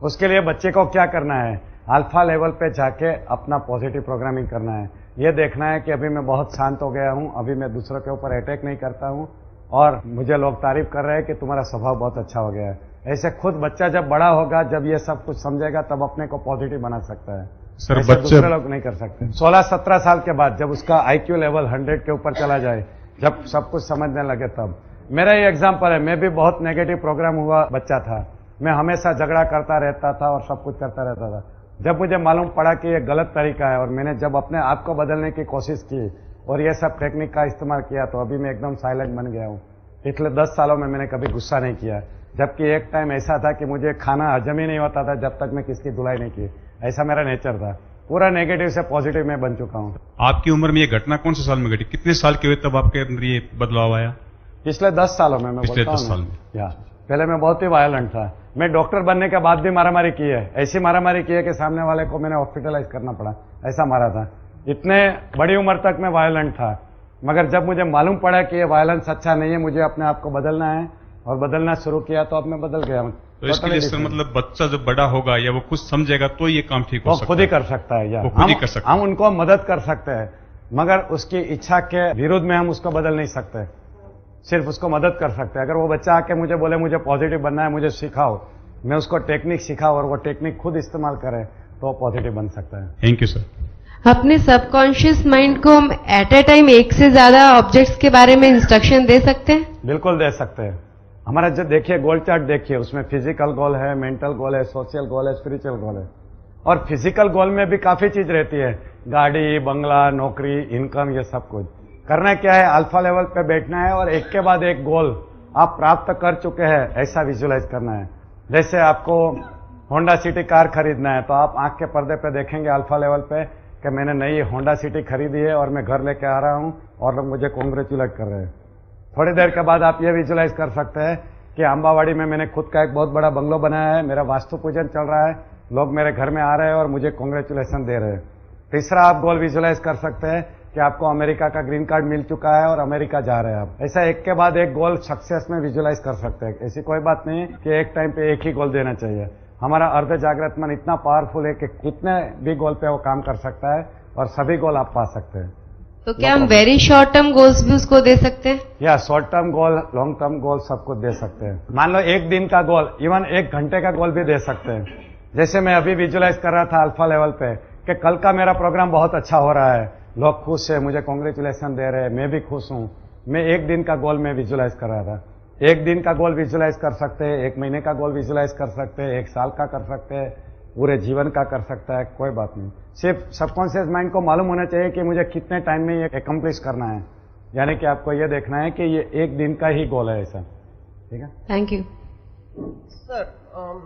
उसके लिए बच्चे को क्या करना है, अल्फा लेवल पे जाके अपना पॉजिटिव प्रोग्रामिंग करना है। ये देखना है कि अभी मैं बहुत शांत हो गया हूं, अभी मैं दूसरों के ऊपर अटैक नहीं करता हूं और मुझे लोग तारीफ कर रहे हैं कि तुम्हारा स्वभाव बहुत अच्छा हो गया है। ऐसे खुद बच्चा जब बड़ा होगा, जब ये सब कुछ समझेगा, तब अपने को पॉजिटिव बना सकता है। सर, ऐसे बच्चे दूसरे लोग नहीं कर सकते। 16-17 साल के बाद जब उसका IQ लेवल 100 के ऊपर चला जाए, जब सब कुछ समझने लगे, तब। मेरा ये एग्जाम्पल है, मैं भी बहुत नेगेटिव प्रोग्राम हुआ बच्चा था। मैं हमेशा झगड़ा करता रहता था और सब कुछ करता रहता था। जब मुझे मालूम पड़ा कि ये गलत तरीका है और मैंने जब अपने आप को बदलने की कोशिश की और ये सब टेक्निक का इस्तेमाल किया तो अभी मैं एकदम साइलेंट बन गया हूँ। पिछले 10 सालों में मैंने कभी गुस्सा नहीं किया, जबकि एक टाइम ऐसा था कि मुझे खाना हजम ही नहीं होता था जब तक मैं किसकी धुलाई नहीं की। ऐसा मेरा नेचर था। पूरा नेगेटिव से पॉजिटिव में बन चुका हूँ। आपकी उम्र में ये घटना कौन से साल में घटी? कितने साल के हुए तब आपके अंदर ये बदलाव आया? पिछले 10 सालों में। मैं पिछले बोलता 10 हूं साल ना। में। या पहले मैं बहुत ही वायलेंट था। मैं डॉक्टर बनने के बाद भी मारामारी की है। ऐसी मारामारी की है कि सामने वाले को मैंने हॉस्पिटलाइज करना पड़ा, ऐसा मारा था। इतने बड़ी उम्र तक मैं वायलेंट था, मगर जब मुझे मालूम पड़ा कि ये वायलेंस अच्छा नहीं है, मुझे अपने आप को बदलना है और बदलना शुरू किया तो अब मैं बदल गया। तो इसके लिए सर मतलब बच्चा जब बड़ा होगा या वो खुद समझेगा तो ये काम ठीक हो सकता है? खुद ही कर सकता है। या वो खुद ही कर सकता है। हम उनको मदद कर सकते हैं, मगर उसकी इच्छा के विरुद्ध में हम उसको बदल नहीं सकते, सिर्फ उसको मदद कर सकते हैं। अगर वो बच्चा आके मुझे बोले मुझे पॉजिटिव बनना है, मुझे सिखाओ, मैं उसको टेक्निक सिखाऊं और वो टेक्निक खुद इस्तेमाल करे तो पॉजिटिव बन सकता है। Thank you sir. अपने सबकॉन्शियस माइंड को हम एट ए टाइम एक से ज्यादा ऑब्जेक्ट्स के बारे में इंस्ट्रक्शन दे सकते हैं? बिल्कुल दे सकते हैं। हमारा जो देखिए गोल चार्ट देखिए, उसमें फिजिकल गोल है, मेंटल गोल है, सोशल गोल है, स्पिरिचुअल गोल है। और फिजिकल गोल में भी काफी चीज रहती है, गाड़ी, बंगला, नौकरी, इनकम, ये सब कुछ। करना क्या है, अल्फा लेवल पे बैठना है और एक के बाद एक गोल आप प्राप्त कर चुके हैं ऐसा विजुअलाइज करना है। जैसे आपको होंडा सिटी कार खरीदना है तो आप आंख के पर्दे पे देखेंगे अल्फा लेवल पे कि मैंने नई होंडा सिटी खरीदी है और मैं घर लेके आ रहा हूं और लोग मुझे कॉन्ग्रेचुलेट कर रहे हैं। थोड़ी देर के बाद आप ये विजुअलाइज कर सकते हैं कि अम्बावाड़ी में मैंने खुद का एक बहुत बड़ा बंगलो बनाया है, मेरा वास्तु पूजन चल रहा है, लोग मेरे घर में आ रहे हैं और मुझे कॉन्ग्रेचुलेशन दे रहे हैं। तीसरा आप गोल विजुअलाइज कर सकते हैं कि आपको अमेरिका का ग्रीन कार्ड मिल चुका है और अमेरिका जा रहे हैं आप। ऐसा एक के बाद एक गोल सक्सेस में विजुअलाइज कर सकते हैं। ऐसी कोई बात नहीं कि एक टाइम पे एक ही गोल देना चाहिए। हमारा अर्ध जागृत मन इतना पावरफुल है कि कितने भी गोल पे वो काम कर सकता है और सभी गोल आप पा सकते हैं। तो क्या हम वेरी शॉर्ट टर्म गोल्स भी उसको दे सकते हैं? या short term goal, long term goal सब कुछ दे सकते हैं। मान लो 1 दिन का गोल, इवन 1 घंटे का गोल भी दे सकते हैं। जैसे मैं अभी विजुअलाइज कर रहा था अल्फा लेवल पे कि कल का मेरा प्रोग्राम बहुत अच्छा हो रहा है, लोग खुश है, मुझे कॉन्ग्रेचुलेशन दे रहे हैं, मैं भी खुश हूं। मैं 1 दिन का गोल में विजुअलाइज कर रहा था। 1 दिन का गोल विजुअलाइज कर सकते हैं, 1 महीने का गोल विजुअलाइज कर सकते हैं, 1 साल का कर सकते हैं, पूरे जीवन का कर सकता है, कोई बात नहीं। सिर्फ सबकॉन्शियस माइंड को मालूम होना चाहिए कि मुझे कितने टाइम में ये एकम्प्लिश करना है। यानी कि आपको ये देखना है कि ये 1 दिन का ही गोल है ऐसा। ठीक है, थैंक यू सर।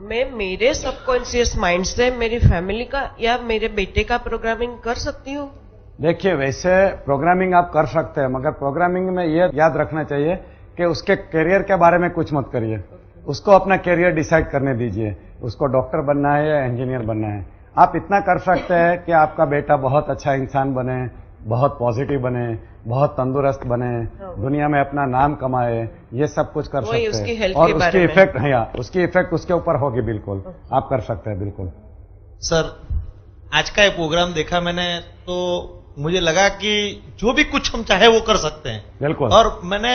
मैं मेरे सबकॉन्शियस माइंड से मेरी फैमिली का या मेरे बेटे का प्रोग्रामिंग कर सकती हूँ? देखिए, वैसे प्रोग्रामिंग आप कर सकते हैं, मगर प्रोग्रामिंग में ये याद रखना चाहिए कि उसके करियर के बारे में कुछ मत करिए। उसको अपना करियर डिसाइड करने दीजिए, उसको डॉक्टर बनना है या इंजीनियर बनना है। आप इतना कर सकते हैं कि आपका बेटा बहुत अच्छा इंसान बने, बहुत पॉजिटिव बने, बहुत तंदुरुस्त बने, दुनिया में अपना नाम कमाए, ये सब कुछ कर सकते हैं। और उसकी इफेक्ट उसकी इफेक्ट उसके ऊपर होगी। बिल्कुल आप कर सकते हैं। बिल्कुल सर, आज का ये प्रोग्राम देखा मैंने तो मुझे लगा कि जो भी कुछ हम चाहे वो कर सकते हैं। बिल्कुल। और मैंने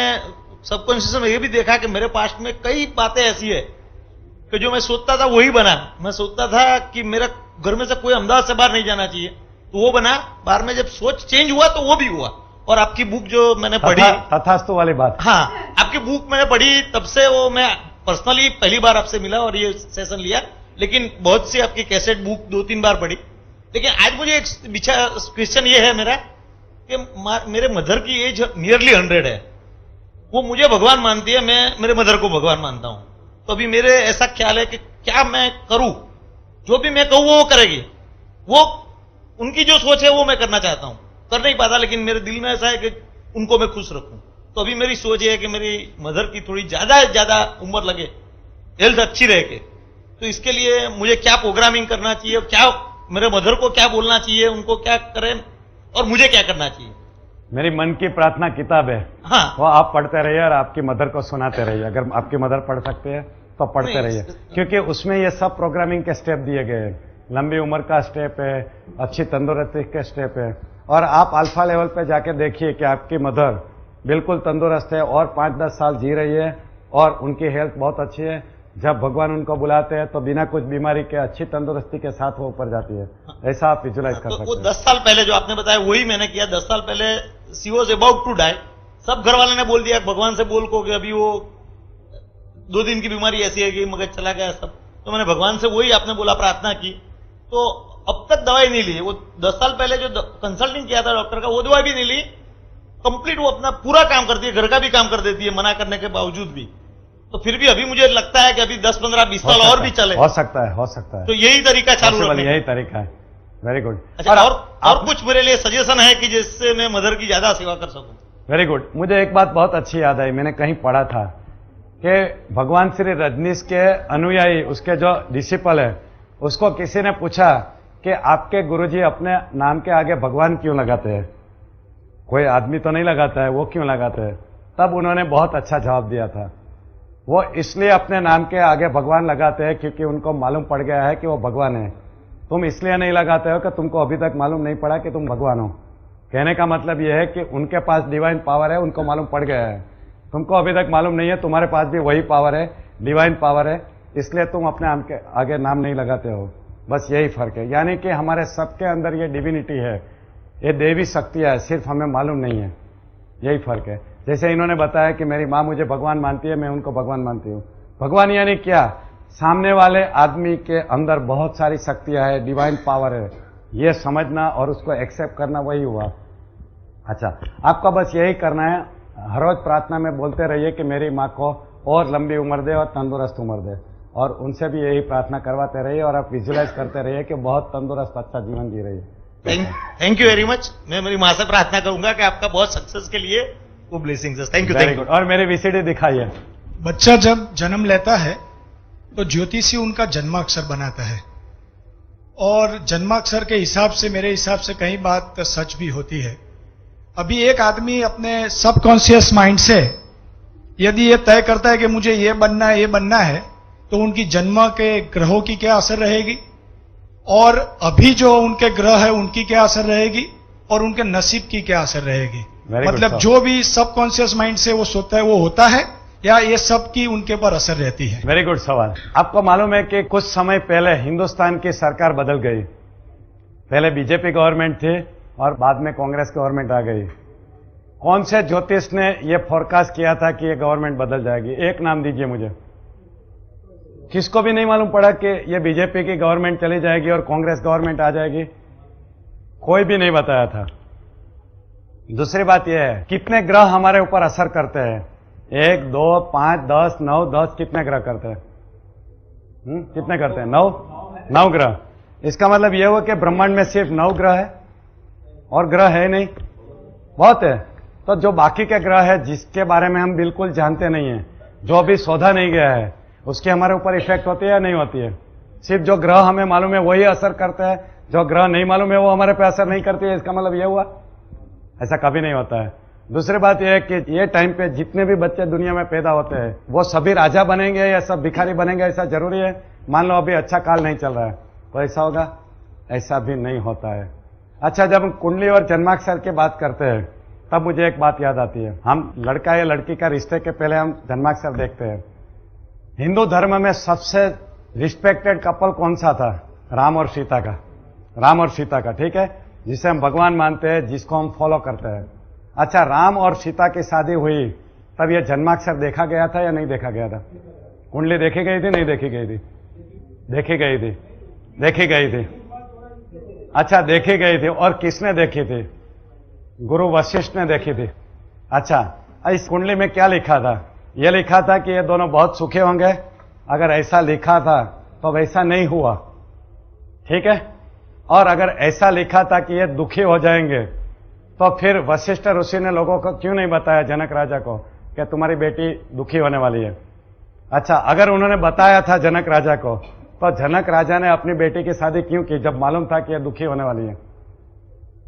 सबकॉन्शियस में ये भी देखा कि मेरे पास्ट में कई बातें ऐसी है कि जो मैं सोचता था वही बना। मैं सोचता था कि मेरा घर में से कोई अहमदाबाद से बाहर नहीं जाना चाहिए, तो वो बना। बाहर में जब सोच चेंज हुआ तो वो भी हुआ। और आपकी बुक जो मैंने पढ़ी, तथास्तु वाली बात, हाँ, आपकी बुक मैंने पढ़ी, तब से वो मैं पर्सनली पहली बार आपसे मिला और ये सेशन लिया। लेकिन बहुत सी आपकी कैसेट बुक 2-3 बार पढ़ी। लेकिन आज मुझे एक क्वेश्चन ये है मेरा कि मेरे मदर की एज नियरली 100 है। वो मुझे भगवान मानती है, मैं मेरे मदर को भगवान मानता हूं। तो अभी मेरे ऐसा ख्याल है कि क्या मैं करूं, जो भी मैं कहूं वो करेगी। वो उनकी जो सोच है वो मैं करना चाहता हूं, कर नहीं पाता, लेकिन मेरे दिल में ऐसा है कि उनको मैं खुश रखूं। तो अभी मेरी सोच ये है कि मेरी मदर की थोड़ी ज्यादा उम्र लगे, हेल्थ अच्छी रहे के। तो इसके लिए मुझे क्या प्रोग्रामिंग करना चाहिए, क्या मेरे मदर को क्या बोलना चाहिए, उनको क्या करें और मुझे क्या करना चाहिए। मेरी मन की प्रार्थना किताब है, हाँ, वो आप पढ़ते रहिए और आपकी मदर को सुनाते रहिए। अगर आपकी मदर पढ़ सकते हैं तो पढ़ते रहिए, क्योंकि उसमें ये सब प्रोग्रामिंग के स्टेप दिए गए हैं। लंबी उम्र का स्टेप है, अच्छी तंदुरुस्ती के स्टेप है। और आप अल्फा लेवल पे जाके देखिए कि आपकी मदर बिल्कुल तंदुरुस्त है और 5-10 साल जी रही है और उनकी हेल्थ बहुत अच्छी है। जब भगवान उनको बुलाते हैं तो बिना कुछ बीमारी के अच्छी तंदुरुस्ती के साथ वो ऊपर जाती है। ऐसा आप विजुलाइज कर सकते हैं। वो 10 साल पहले जो आपने बताया वही मैंने किया। 10 साल पहले she was about to die. सब घर वाले ने बोल दिया भगवान से बोल को कि अभी वो 2 दिन की बीमारी ऐसी है कि मगज चला गया सब। तो मैंने भगवान से वही आपने बोला प्रार्थना की। तो अब तक दवाई नहीं ली। वो 10 साल पहले जो कंसल्टिंग किया था डॉक्टर का, वो दवाई भी नहीं ली। कंप्लीट वो अपना पूरा काम करती है, घर का भी काम कर देती है मना करने के बावजूद भी। तो फिर भी अभी मुझे लगता है कि अभी 10, 15, 20 साल और भी चले। हो सकता है। तो यही तरीका चालू रखने का। यही तरीका है। Very good. अच्छा, और कुछ मेरे लिए सजेशन है कि जिससे मैं मदर की ज्यादा सेवा कर सकूं? Very good. मुझे एक बात बहुत अच्छी याद आई, मैंने कहीं पढ़ा था कि भगवान श्री रजनीश के अनुयायी, उसके जो डिसिपल है, उसको किसी ने पूछा कि आपके गुरुजी अपने नाम के आगे भगवान क्यों लगाते हैं? कोई आदमी तो नहीं लगाता है, वो क्यों लगाते हैं? तब उन्होंने बहुत अच्छा जवाब दिया था। वो इसलिए अपने नाम के आगे भगवान लगाते हैं क्योंकि उनको मालूम पड़ गया है कि वो भगवान है। तुम इसलिए नहीं लगाते हो कि तुमको अभी तक मालूम नहीं पड़ा कि तुम भगवान हो। कहने का मतलब यह है कि उनके पास डिवाइन पावर है, उनको मालूम पड़ गया है। तुमको अभी तक मालूम नहीं है, तुम्हारे पास भी वही पावर है, डिवाइन पावर है, इसलिए तुम अपने नाम के आगे नाम नहीं लगाते हो। बस यही फर्क है। यानी कि हमारे सबके अंदर ये डिविनिटी है, ये देवी शक्तियां है, सिर्फ हमें मालूम नहीं है। यही फर्क है। जैसे इन्होंने बताया कि मेरी माँ मुझे भगवान मानती है, मैं उनको भगवान मानती हूँ। भगवान यानी क्या? सामने वाले आदमी के अंदर बहुत सारी शक्तियां है, डिवाइन पावर है, ये समझना और उसको एक्सेप्ट करना, वही हुआ। अच्छा, आपका बस यही करना है, हर रोज प्रार्थना में बोलते रहिए कि मेरी माँ को और लंबी उम्र दे और तंदुरुस्त उम्र दे, और उनसे भी यही प्रार्थना करवाते रहिए और आप विजुलाइज करते रहिए कि बहुत तंदुरुस्त अच्छा जीवन जी रही है। Thank you very much. मैं मेरी माँ से प्रार्थना करूंगा कि आपका बहुत सक्सेस के लिए वो ब्लेसिंग्स। Thank you. और मेरी वीसीडी दिखाइए। बच्चा जब जन्म लेता है तो ज्योतिषी उनका जन्माक्षर बनाता है, और जन्माक्षर के हिसाब से, मेरे हिसाब से कई बात सच भी होती है। अभी एक आदमी अपने सबकॉन्शियस माइंड से यदि ये तय करता है कि मुझे ये बनना है, ये बनना है, तो उनकी जन्म के ग्रहों की क्या असर रहेगी, और अभी जो उनके ग्रह है उनकी क्या असर रहेगी, और उनके नसीब की क्या असर रहेगी। मतलब जो भी सबकॉन्शियस माइंड से वो सोचता है वो होता है, या ये सब की उनके पर असर रहती है? वेरी गुड सवाल। आपको मालूम है कि कुछ समय पहले हिंदुस्तान की सरकार बदल गई। पहले बीजेपी गवर्नमेंट थी और बाद में कांग्रेस गवर्नमेंट आ गई। कौन से ज्योतिष ने यह फोरकास्ट किया था कि ये गवर्नमेंट बदल जाएगी? एक नाम दीजिए मुझे। किसको भी नहीं मालूम पड़ा कि ये बीजेपी की गवर्नमेंट चली जाएगी और कांग्रेस गवर्नमेंट आ जाएगी? कोई भी नहीं बताया था। दूसरी बात यह है, कितने ग्रह हमारे ऊपर असर करते हैं? 1, 2, 5, 10, 9, 10, कितने ग्रह करते हैं? कितने करते हैं? 9 ग्रह। इसका मतलब यह हुआ कि ब्रह्मांड में सिर्फ 9 ग्रह है और ग्रह है नहीं, बहुत है। तो जो बाकी के ग्रह है जिसके बारे में हम बिल्कुल जानते नहीं है, जो अभी शोधा नहीं गया है, उसकी हमारे ऊपर इफेक्ट होती है या नहीं होती है? सिर्फ जो ग्रह हमें मालूम है वही असर करते हैं, जो ग्रह नहीं मालूम है वो हमारे पे असर नहीं करती है। इसका मतलब यह हुआ? ऐसा कभी नहीं होता है। दूसरी बात यह है कि ये टाइम पे जितने भी बच्चे दुनिया में पैदा होते हैं वो सभी राजा बनेंगे या सब भिखारी बनेंगे, ऐसा जरूरी है? मान लो अभी अच्छा काल नहीं चल रहा है तो ऐसा होगा? ऐसा भी नहीं होता है। अच्छा, जब हम कुंडली और जन्माक्षर की बात करते हैं तब मुझे एक बात याद आती है। हम लड़का या लड़की का रिश्ते के पहले हम जन्माक्षर देखते हैं। हिंदू धर्म में सबसे रिस्पेक्टेड कपल कौन सा था? राम और सीता का। राम और सीता का, ठीक है, जिसे हम भगवान मानते हैं, जिसको हम फॉलो करते हैं। अच्छा, राम और सीता की शादी हुई तब ये जन्माक्षर देखा गया था या नहीं देखा गया था? कुंडली देखी गई थी, नहीं देखी गई थी? देखी गई थी, देखी गई थी। अच्छा, देखी गई थी। और किसने देखी थी? गुरु वशिष्ठ ने देखी थी। अच्छा, इस कुंडली में क्या लिखा था? यह लिखा था कि ये दोनों बहुत सुखी होंगे। अगर ऐसा लिखा था तो वैसा नहीं हुआ, ठीक है। और अगर ऐसा लिखा था कि ये दुखी हो जाएंगे तो फिर वशिष्ठ ऋषि ने लोगों को क्यों नहीं बताया, जनक राजा को, कि तुम्हारी बेटी दुखी होने वाली है? अच्छा, अगर उन्होंने बताया था जनक राजा को तो जनक राजा ने अपनी बेटी की शादी क्यों की जब मालूम था कि यह दुखी होने वाली है?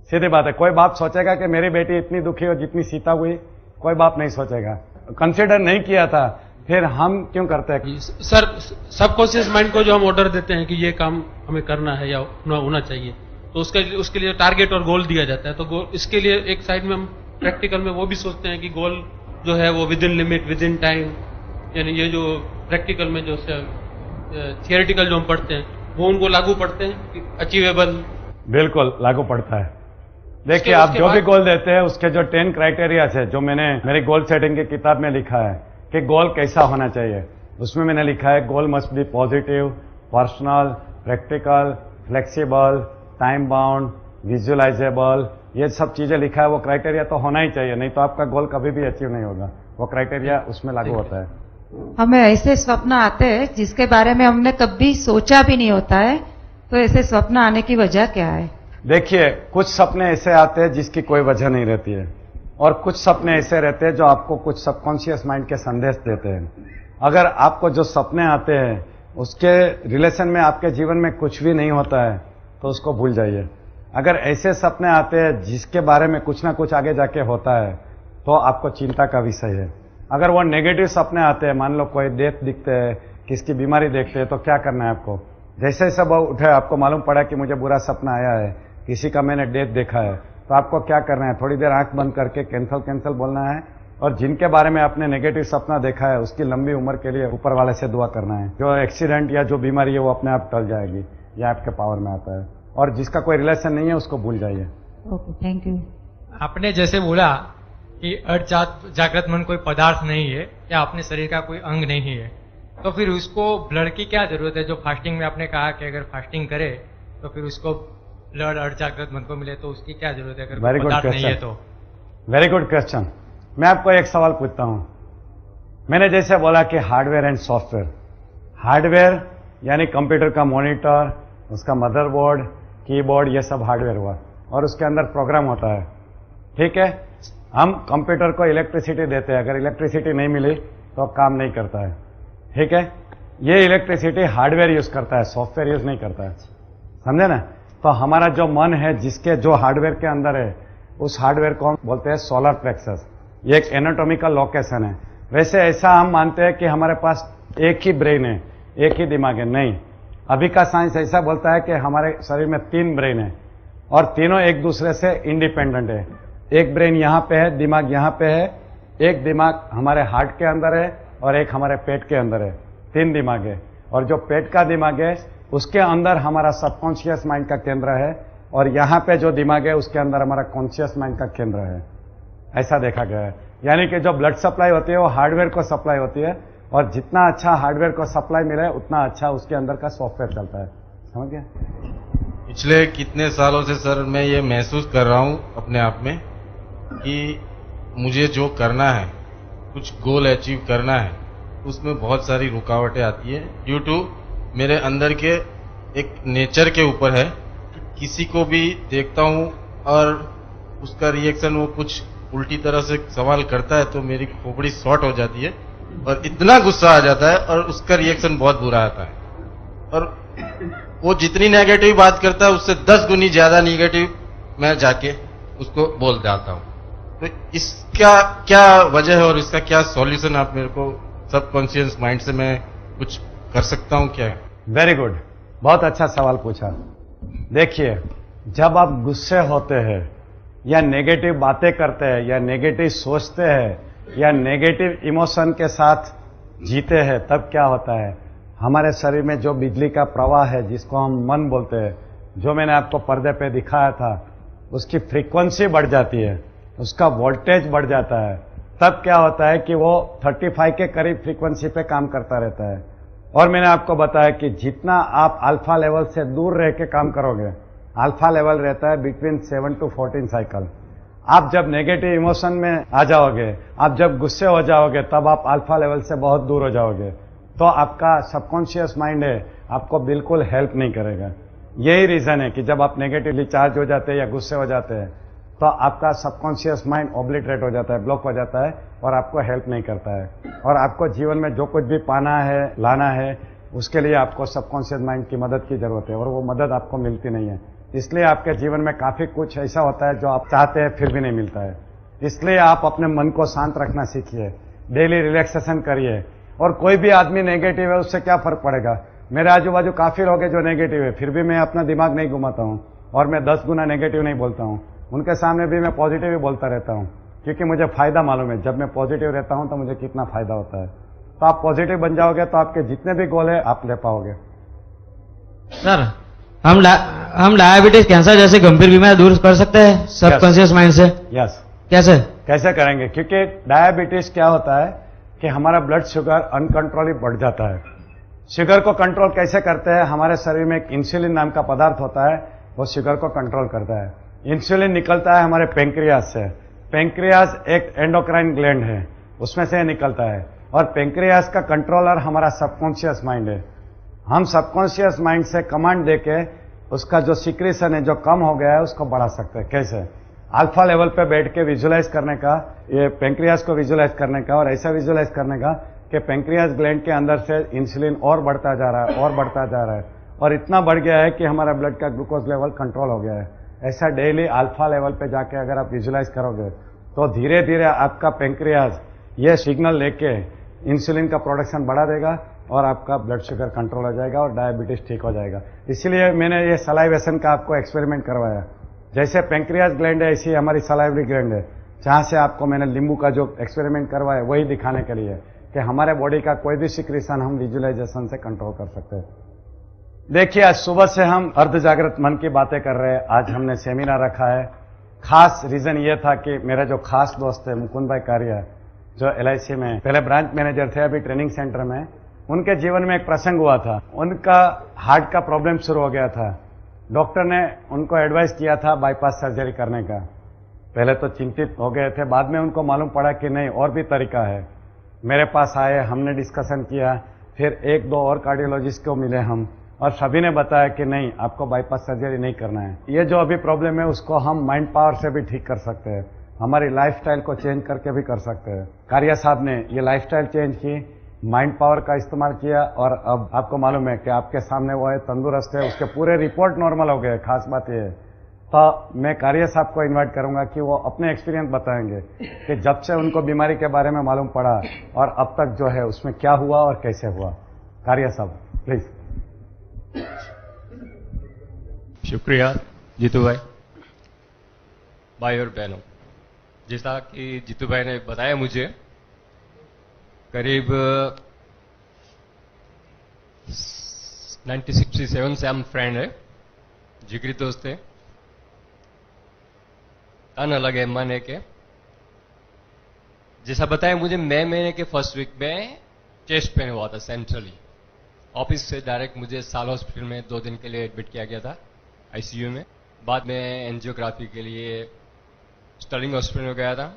सीधी बात है। कोई बाप सोचेगा कि मेरी बेटी इतनी दुखी हो जितनी सीता हुई? कोई बाप नहीं सोचेगा। कंसिडर नहीं किया था, फिर हम क्यों करते हैं? सर, सबकॉन्शियस माइंड को जो हम ऑर्डर देते हैं कि ये काम हमें करना है या होना चाहिए, तो उसके लिए टारगेट और गोल दिया जाता है। तो गोल, इसके लिए एक साइड में हम प्रैक्टिकल में वो भी सोचते हैं कि गोल जो है वो with in limit, with in time, यानी ये जो प्रैक्टिकल में जो थियोरेटिकल जो हम पढ़ते हैं वो उनको लागू पढ़ते हैं, अचीवेबल। बिल्कुल लागू पड़ता है। देखिए, आप जो भी गोल देते हैं उसके जो 10 क्राइटेरिया है, जो मैंने मेरी गोल सेटिंग की किताब में लिखा है कि गोल कैसा होना चाहिए, उसमें मैंने लिखा है goal must be positive, personal, practical, flexible, time bound, visualizable. ये सब चीजें लिखा है। वो क्राइटेरिया तो होना ही चाहिए, नहीं तो आपका गोल कभी भी अचीव नहीं होगा। वो क्राइटेरिया उसमें लागू होता है। हमें ऐसे स्वप्न आते हैं जिसके बारे में हमने कभी सोचा भी नहीं होता है, तो ऐसे स्वप्न आने की वजह क्या है? देखिए, कुछ सपने ऐसे आते हैं जिसकी कोई वजह नहीं रहती है, और कुछ सपने ऐसे रहते हैं जो आपको कुछ सबकॉन्शियस माइंड के संदेश देते हैं। अगर आपको जो सपने आते हैं उसके रिलेशन में आपके जीवन में कुछ भी नहीं होता है तो उसको भूल जाइए। अगर ऐसे सपने आते हैं जिसके बारे में कुछ ना कुछ आगे जाके होता है तो आपको चिंता का विषय है। अगर वो नेगेटिव सपने आते हैं, मान लो कोई डेथ दिखते हैं, किसकी बीमारी देखते हैं, तो क्या करना है आपको? जैसे ही सब उठे, आपको मालूम पड़ा कि मुझे बुरा सपना आया है, किसी का मैंने डेथ देखा है, तो आपको क्या करना है? थोड़ी देर आंख बंद करके कैंसल बोलना है, और जिनके बारे में आपने नेगेटिव सपना देखा है उसकी लंबी उम्र के लिए ऊपर वाले से दुआ करना है। जो एक्सीडेंट या जो बीमारी है वो अपने आप टल जाएगी, ये आपके पावर में आता है। और जिसका कोई रिलेशन नहीं है उसको भूल जाइए। Okay, thank you. आपने जैसे बोला कि जागृत मन कोई पदार्थ नहीं है या अपने शरीर का कोई अंग नहीं है, तो फिर उसको ब्लड की क्या जरूरत है? जो फास्टिंग में आपने कहा कि अगर फास्टिंग करे तो फिर उसको ब्लड अर्ध जागृत मन को मिले, तो उसकी क्या जरूरत है अगर कोई पदार्थ नहीं है तो? Very good question. मैं आपको एक सवाल पूछता हूं। मैंने जैसे बोला कि हार्डवेयर एंड सॉफ्टवेयर। हार्डवेयर यानी कंप्यूटर का मॉनिटर, उसका मदरबोर्ड, कीबोर्ड, ये सब हार्डवेयर हुआ, और उसके अंदर प्रोग्राम होता है, ठीक है। हम कंप्यूटर को इलेक्ट्रिसिटी देते हैं, अगर इलेक्ट्रिसिटी नहीं मिली तो काम नहीं करता है, ठीक है। ये इलेक्ट्रिसिटी हार्डवेयर यूज करता है, सॉफ्टवेयर यूज नहीं करता है, समझे ना। तो हमारा जो मन है, जिसके जो हार्डवेयर के अंदर है, उस हार्डवेयर को हम बोलते हैं सोलर प्लेक्सस। ये एक एनाटॉमिकल लोकेशन है। वैसे ऐसा हम मानते हैं कि हमारे पास एक ही ब्रेन है, एक ही दिमाग है, नहीं। अभी का साइंस ऐसा बोलता है कि हमारे शरीर में 3 ब्रेन है और तीनों एक दूसरे से इंडिपेंडेंट है। एक ब्रेन यहाँ पे है, दिमाग यहाँ पे है, एक दिमाग हमारे हार्ट के अंदर है और एक हमारे पेट के अंदर है। 3 दिमाग है, और जो पेट का दिमाग है उसके अंदर हमारा सबकॉन्शियस माइंड का केंद्र है, और यहाँ पे जो दिमाग है उसके अंदर हमारा कॉन्शियस माइंड का केंद्र है। ऐसा देखा गया है। यानी कि जो ब्लड सप्लाई होती है वो हार्डवेयर को सप्लाई होती है, और जितना अच्छा हार्डवेयर को सप्लाई मिले उतना अच्छा उसके अंदर का सॉफ्टवेयर चलता है। समझ गया? पिछले कितने सालों से सर मैं ये महसूस कर रहा हूँ अपने आप में कि मुझे जो करना है, कुछ गोल अचीव करना है, उसमें बहुत सारी रुकावटें आती है ड्यू टू मेरे अंदर के एक नेचर के ऊपर है। किसी को भी देखता हूँ और उसका रिएक्शन वो कुछ उल्टी तरह से सवाल करता है तो मेरी खोपड़ी शॉर्ट हो जाती है और इतना गुस्सा आ जाता है और उसका रिएक्शन बहुत बुरा आता है, और वो जितनी नेगेटिव बात करता है उससे 10 गुनी ज्यादा नेगेटिव मैं जाके उसको बोल जाता हूँ। तो इसका क्या वजह है और इसका क्या सॉल्यूशन आप मेरे को सबकॉन्शियस माइंड से मैं कुछ कर सकता हूँ क्या? वेरी गुड, बहुत अच्छा सवाल पूछा। देखिए, जब आप गुस्से होते हैं या नेगेटिव बातें करते हैं या नेगेटिव सोचते हैं या नेगेटिव इमोशन के साथ जीते हैं, तब क्या होता है, हमारे शरीर में जो बिजली का प्रवाह है जिसको हम मन बोलते हैं, जो मैंने आपको पर्दे पे दिखाया था, उसकी फ्रीक्वेंसी बढ़ जाती है, उसका वोल्टेज बढ़ जाता है। तब क्या होता है कि वो 35 के करीब फ्रीक्वेंसी पे काम करता रहता है। और मैंने आपको बताया कि जितना आप अल्फा लेवल से दूर रह के काम करोगे, अल्फा लेवल रहता है बिटवीन 7 to 14 साइकिल। आप जब नेगेटिव इमोशन में आ जाओगे, आप जब गुस्से हो जाओगे, तब आप अल्फा लेवल से बहुत दूर हो जाओगे। तो आपका सबकॉन्शियस माइंड है आपको बिल्कुल हेल्प नहीं करेगा। यही रीजन है कि जब आप नेगेटिवली चार्ज हो जाते हैं या गुस्से हो जाते हैं, तो आपका सबकॉन्शियस माइंड ऑब्लिटरेट हो जाता है, ब्लॉक हो जाता है और आपको हेल्प नहीं करता है। और आपको जीवन में जो कुछ भी पाना है, लाना है, उसके लिए आपको सबकॉन्शियस माइंड की मदद की जरूरत है और वो मदद आपको मिलती नहीं है। इसलिए आपके जीवन में काफी कुछ ऐसा होता है जो आप चाहते हैं फिर भी नहीं मिलता है। इसलिए आप अपने मन को शांत रखना सीखिए, डेली रिलैक्सेशन करिए। और कोई भी आदमी नेगेटिव है उससे क्या फर्क पड़ेगा। मेरे आजू बाजू काफी लोग हैं जो नेगेटिव है, फिर भी मैं अपना दिमाग नहीं घुमाता हूं और मैं 10 गुना नेगेटिव नहीं बोलता हूं। उनके सामने भी मैं पॉजिटिव ही बोलता रहता हूं, क्योंकि मुझे फायदा मालूम है। जब मैं पॉजिटिव रहता हूं तो मुझे कितना फायदा होता है। तो आप पॉजिटिव बन जाओगे तो आपके जितने भी गोल है आप ले पाओगे। सर, हम डायबिटीज, कैंसर जैसे गंभीर बीमारी दूर कर सकते हैं सबकॉन्शियस माइंड से? यस। कैसे करेंगे? क्योंकि डायबिटीज क्या होता है कि हमारा ब्लड शुगर अनकंट्रोली बढ़ जाता है। शुगर को कंट्रोल कैसे करते हैं? हमारे शरीर में एक इंसुलिन नाम का पदार्थ होता है, वो शुगर को कंट्रोल करता है। इंसुलिन निकलता है हमारे पेंक्रियास से। पेंक्रियास एक एंडोक्राइन ग्लैंड है, उसमें से निकलता है। और पेंक्रियास का कंट्रोलर हमारा सबकॉन्शियस माइंड है। हम सबकॉन्शियस माइंड से कमांड देके उसका जो सिक्रेशन है, जो कम हो गया है, उसको बढ़ा सकते हैं। कैसे? अल्फा लेवल पे बैठ के विजुलाइज करने का, ये पेंक्रियास को विजुलाइज करने का और ऐसा विजुलाइज करने का कि पेंक्रियास ग्लैंड के अंदर से इंसुलिन और बढ़ता जा रहा है और बढ़ता जा रहा है और इतना बढ़ गया है कि हमारा ब्लड का ग्लूकोज लेवल कंट्रोल हो गया है। ऐसा डेली अल्फा लेवल पे जाके अगर आप विजुलाइज करोगे तो धीरे धीरे आपका पेंक्रियास ये सिग्नल लेके इंसुलिन का प्रोडक्शन बढ़ा देगा और आपका ब्लड शुगर कंट्रोल हो जाएगा और डायबिटीज ठीक हो जाएगा। इसीलिए मैंने ये सलाइवेशन का आपको एक्सपेरिमेंट करवाया। जैसे पेंक्रियास ग्लैंड है, ऐसी हमारी सलाइवरी ग्लैंड है, जहां से आपको मैंने नींबू का जो एक्सपेरिमेंट करवाया वही दिखाने के लिए कि हमारे बॉडी का कोई भी सिक्रेशन हम विजुलाइजेशन से कंट्रोल कर सकते हैं। देखिए, आज सुबह से हम अर्ध जागृत मन की बातें कर रहे हैं। आज हमने सेमिनार रखा है। खास रीजन ये था कि मेरे जो खास दोस्त है मुकुंद भाई कारिया, जो LIC में पहले ब्रांच मैनेजर थे, अभी ट्रेनिंग सेंटर में, उनके जीवन में एक प्रसंग हुआ था। उनका हार्ट का प्रॉब्लम शुरू हो गया था। डॉक्टर ने उनको एडवाइस किया था बाईपास सर्जरी करने का। पहले तो चिंतित हो गए थे, बाद में उनको मालूम पड़ा कि नहीं, और भी तरीका है। मेरे पास आए, हमने डिस्कशन किया, फिर 1-2 और कार्डियोलॉजिस्ट को मिले हम, और सभी ने बताया कि नहीं, आपको बाईपास सर्जरी नहीं करना है। ये जो अभी प्रॉब्लम है उसको हम माइंड पावर से भी ठीक कर सकते हैं, हमारी लाइफस्टाइल को चेंज करके भी कर सकते हैं। कारिया साहब ने ये लाइफस्टाइल चेंज की, माइंड पावर का इस्तेमाल किया और अब आपको मालूम है कि आपके सामने वो है, तंदुरुस्त है, उसके पूरे रिपोर्ट नॉर्मल हो गए। खास बात ये है। तो मैं कारिया साहब को इनवाइट करूंगा कि वो अपने एक्सपीरियंस बताएंगे कि जब से उनको बीमारी के बारे में मालूम पड़ा और अब तक जो है उसमें क्या हुआ और कैसे हुआ। कारिया साहब प्लीज। शुक्रिया जीतू भाई और बहनों। जैसा कि जीतू भाई ने बताया, मुझे करीब 1967 से हम फ्रेंड है, जिगरी दोस्त है, तन अलग है मन है के। जैसा बताया मुझे, मई महीने के फर्स्ट वीक में चेस्ट पेन हुआ था सेंट्रली। ऑफिस से डायरेक्ट मुझे साल हॉस्पिटल में 2 दिन के लिए एडमिट किया गया था ICU में। बाद में एंजियोग्राफी के लिए स्टर्लिंग हॉस्पिटल में गया था।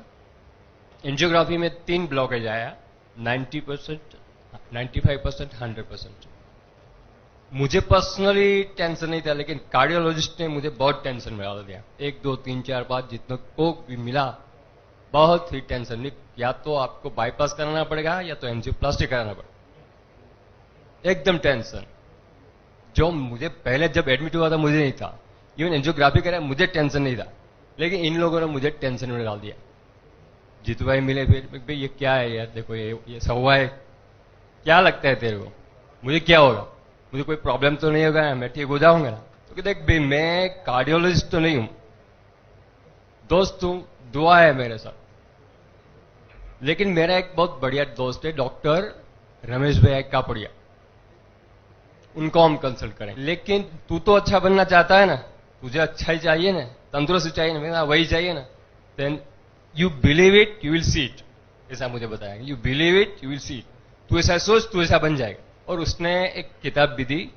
एंजियोग्राफी में 3 ब्लॉकेज आया, 90%, 95%, 100%। मुझे पर्सनली टेंशन नहीं था, लेकिन कार्डियोलॉजिस्ट ने मुझे बहुत टेंशन में डाल दिया। 1, 2, 3, 4, 5 जितना को भी मिला, बहुत ही टेंशन ली। या तो आपको बाईपास कराना पड़ेगा या तो एंजियोप्लास्टी कराना पड़ेगा, एकदम टेंशन। जो मुझे पहले जब एडमिट हुआ था मुझे नहीं था, इवन एंजियोग्राफी कराया मुझे टेंशन नहीं था, लेकिन इन लोगों ने मुझे टेंशन में डाल दिया। जीतू भाई मिले, फिर भाई ये क्या है यार, देखो ये सब हुआ है, क्या लगता है तेरे को, मुझे क्या होगा, मुझे कोई प्रॉब्लम तो नहीं होगा, मैं ठीक हो जाऊंगा ना। तो क्योंकि देख भी मैं कार्डियोलॉजिस्ट तो नहीं हूं, दोस्त हूं, दुआ है मेरे साथ। लेकिन मेरा एक बहुत बढ़िया दोस्त है डॉक्टर रमेश भाई कापड़िया, उनको हम कंसल्ट करें। लेकिन तू तो अच्छा बनना चाहता है ना, तुझे अच्छा ही चाहिए ना, तंदुरुस्त चाहिए ना, मेरा वही चाहिए ना, then you believe it you will see it, ऐसा मुझे बताया। You believe it you will see it, तू ऐसा सोच तू ऐसा बन जाएगा। और उसने एक किताब भी दी,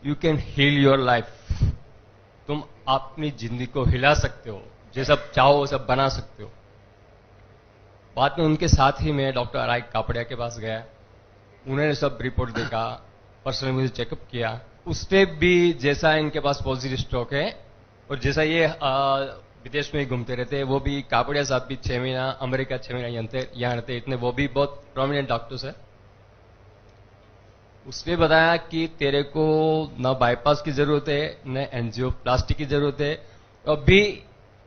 you can heal your life, तुम अपनी जिंदगी को हिला सकते हो, जैसा चाहो वो सब बना सकते हो। बाद में उनके साथ ही मैं डॉक्टर आर.आई. कापड़िया के पास गया, उन्होंने सब रिपोर्ट देखा, पर्सनली मुझे चेकअप किया। उससे भी जैसा इनके पास पॉजिटिव स्ट्रोक है और जैसा ये विदेश में ही घूमते रहते हैं, वो भी कापड़िया साहब भी 6 महीना अमेरिका, 6 महीना यहाँ रहते, इतने वो भी बहुत प्रोमिनेंट डॉक्टर्स है। उसने बताया कि तेरे को न बाईपास की जरूरत है न एंजियोप्लास्टी की जरूरत है, और भी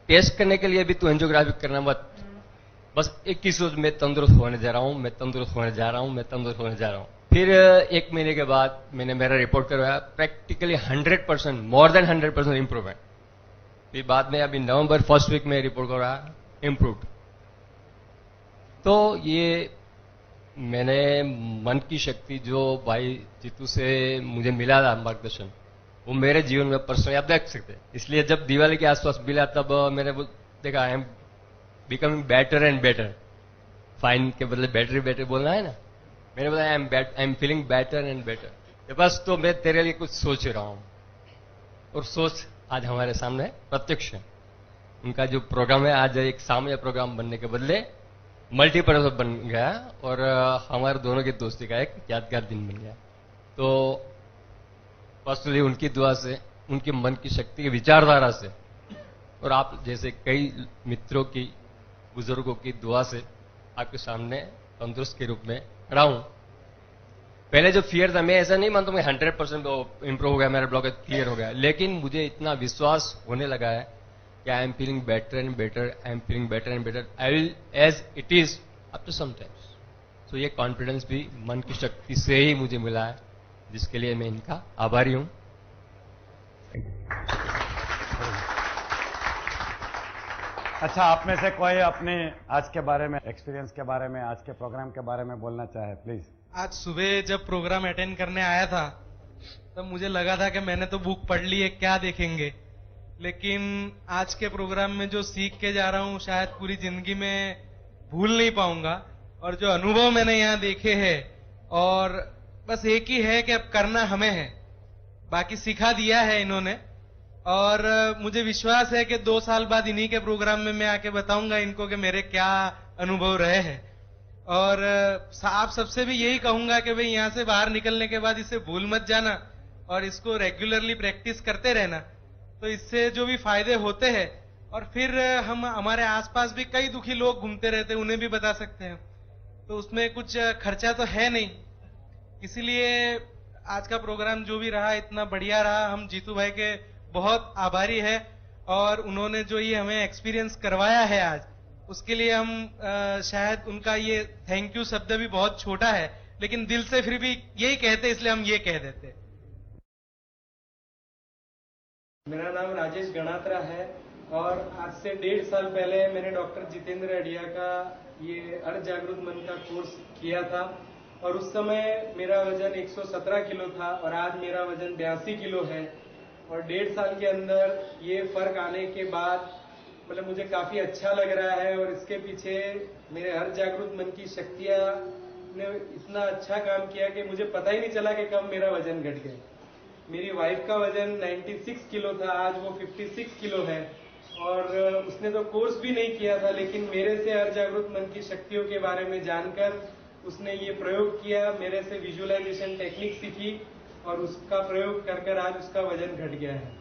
टेस्ट करने के लिए भी तू एंजियोग्राफी करना मत, बस एक ही सोच, मैं तंदुरुस्त होने जा रहा हूं, मैं तंदुरुस्त होने जा रहा हूं, मैं तंदुरुस्त होने जा रहा हूं। फिर 1 महीने के बाद मैंने मेरा रिपोर्ट करवाया, प्रैक्टिकली 100%, मोर देन 100% इंप्रूवमेंट। फिर बाद में अभी नवंबर 1st वीक में रिपोर्ट करवाया, इम्प्रूव्ड। तो ये मैंने मन की शक्ति जो भाई जीतू से मुझे मिला था मार्गदर्शन, वो मेरे जीवन में पर्सनली आप देख सकते हैं। इसलिए जब दिवाली के आसपास मिला तब मैंने वो देखा, I am becoming better and better. Fine के बदले बेटर बेटर बोलना है ना, मैंने बोला आई am feeling better and better. बस तो मैं तेरे लिए कुछ सोच रहा हूं, और सोच आज हमारे सामने प्रत्यक्ष है। उनका जो प्रोग्राम है आज एक सामूहिक प्रोग्राम बनने के बदले मल्टीपर्पज बन गया, और हमारे दोनों की दोस्ती का एक यादगार दिन बन गया। तो पर्सनली उनकी दुआ से, उनके मन की शक्ति की विचारधारा से, और आप जैसे कई मित्रों की, बुजुर्गों की दुआ से आपके सामने तंदुरुस्त के रूप में खड़ा हूं। पहले जो फियर था, मैं ऐसा नहीं मानता मैं 100% इंप्रूव हो गया, मेरा ब्लॉक क्लियर हो गया, लेकिन मुझे इतना विश्वास होने लगा है कि I am feeling better and better, I am feeling better and better, I will as it is after some times. तो ये कॉन्फिडेंस भी मन की शक्ति से ही मुझे मिला है, जिसके लिए मैं इनका आभारी हूं। अच्छा, आप में से कोई अपने आज के बारे में, एक्सपीरियंस के बारे में, आज के प्रोग्राम के बारे में बोलना चाहे, प्लीज। आज सुबह जब प्रोग्राम अटेंड करने आया था तब मुझे लगा था कि मैंने तो बुक पढ़ ली है, क्या देखेंगे, लेकिन आज के प्रोग्राम में जो सीख के जा रहा हूं शायद पूरी जिंदगी में भूल नहीं पाऊंगा। और जो अनुभव मैंने यहाँ देखे हैं, और बस एक ही है कि अब करना हमें है, बाकी सिखा दिया है इन्होंने। और मुझे विश्वास है कि 2 साल बाद इन्हीं के प्रोग्राम में मैं आके बताऊंगा इनको कि मेरे क्या अनुभव रहे हैं। और आप सबसे भी यही कहूंगा कि भाई यहाँ से बाहर निकलने के बाद इसे भूल मत जाना और इसको रेगुलरली प्रैक्टिस करते रहना, तो इससे जो भी फायदे होते हैं। और फिर हम हमारे आसपास भी कई दुखी लोग घूमते रहते हैं, उन्हें भी बता सकते हैं, तो उसमें कुछ खर्चा तो है नहीं। इसीलिए आज का प्रोग्राम जो भी रहा इतना बढ़िया रहा, हम जीतू भाई के बहुत आभारी है, और उन्होंने जो ये हमें एक्सपीरियंस करवाया है आज, उसके लिए हम शायद उनका ये थैंक यू शब्द भी बहुत छोटा है, लेकिन दिल से फिर भी यही कहते, इसलिए हम ये कह देते। मेरा नाम राजेश गणात्रा है, और आज से 1.5 साल पहले मैंने डॉक्टर जितेंद्र अडिया का ये अर्थ जागृत मन का कोर्स किया था, और उस समय मेरा वजन 117 किलो था और आज मेरा वजन 82 किलो है। और 1.5 साल के अंदर ये फर्क आने के बाद मतलब मुझे काफी अच्छा लग रहा है, और इसके पीछे मेरे अर्थ जागृत मन की शक्तियां ने इतना अच्छा काम किया कि मुझे पता ही नहीं चला कि कब मेरा वजन घट गया। मेरी वाइफ का वजन 96 किलो था, आज वो 56 किलो है, और उसने तो कोर्स भी नहीं किया था, लेकिन मेरे से अर्थ जागृत मन की शक्तियों के बारे में जानकर उसने ये प्रयोग किया, मेरे से विजुअलाइजेशन टेक्निक सीखी, और उसका प्रयोग कर कर आज उसका वजन घट गया है।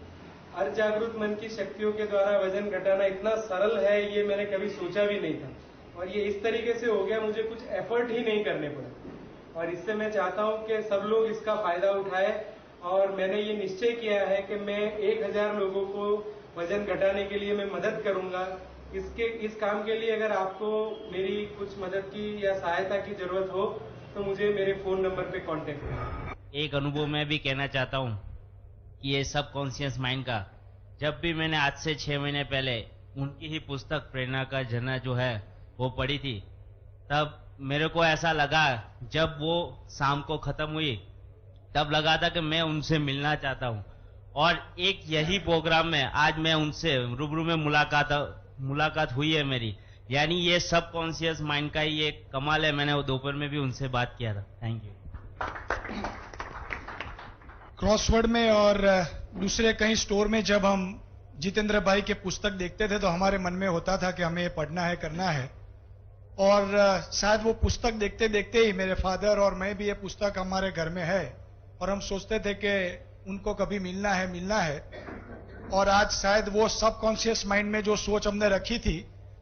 अर्थ जागृत मन की शक्तियों के द्वारा वजन घटाना इतना सरल है, ये मैंने कभी सोचा भी नहीं था, और ये इस तरीके से हो गया, मुझे कुछ एफर्ट ही नहीं करने पड़े। और इससे मैं चाहता हूं कि सब लोग इसका फायदा उठाए, और मैंने ये निश्चय किया है कि मैं 1000 लोगों को वजन घटाने के लिए मैं मदद करूंगा। इस काम के लिए अगर आपको मेरी कुछ मदद की या सहायता की जरूरत हो तो मुझे मेरे फोन नंबर पे कांटेक्ट करें। एक अनुभव मैं भी कहना चाहता हूँ ये सब कॉन्शियस माइंड का, जब भी मैंने आज से 6 महीने पहले उनकी ही पुस्तक प्रेरणा का झरना जो है वो पढ़ी थी, तब मेरे को ऐसा लगा, जब वो शाम को खत्म हुई तब लगा था कि मैं उनसे मिलना चाहता हूँ। और एक यही प्रोग्राम में आज मैं उनसे रूबरू में मुलाकात हुई है मेरी। यानी ये सब कॉन्शियस माइंड का ही एक कमाल है। मैंने वो दोपहर में भी उनसे बात किया था। Thank you. क्रॉसवर्ड में और दूसरे कहीं स्टोर में जब हम जितेंद्र भाई के पुस्तक देखते थे तो हमारे मन में होता था कि हमें ये पढ़ना है, करना है। और शायद वो पुस्तक देखते देखते ही मेरे फादर और मैं भी ये पुस्तक हमारे घर में है और हम सोचते थे कि उनको कभी मिलना है। और आज शायद वो सबकॉन्शियस माइंड में जो सोच हमने रखी थी,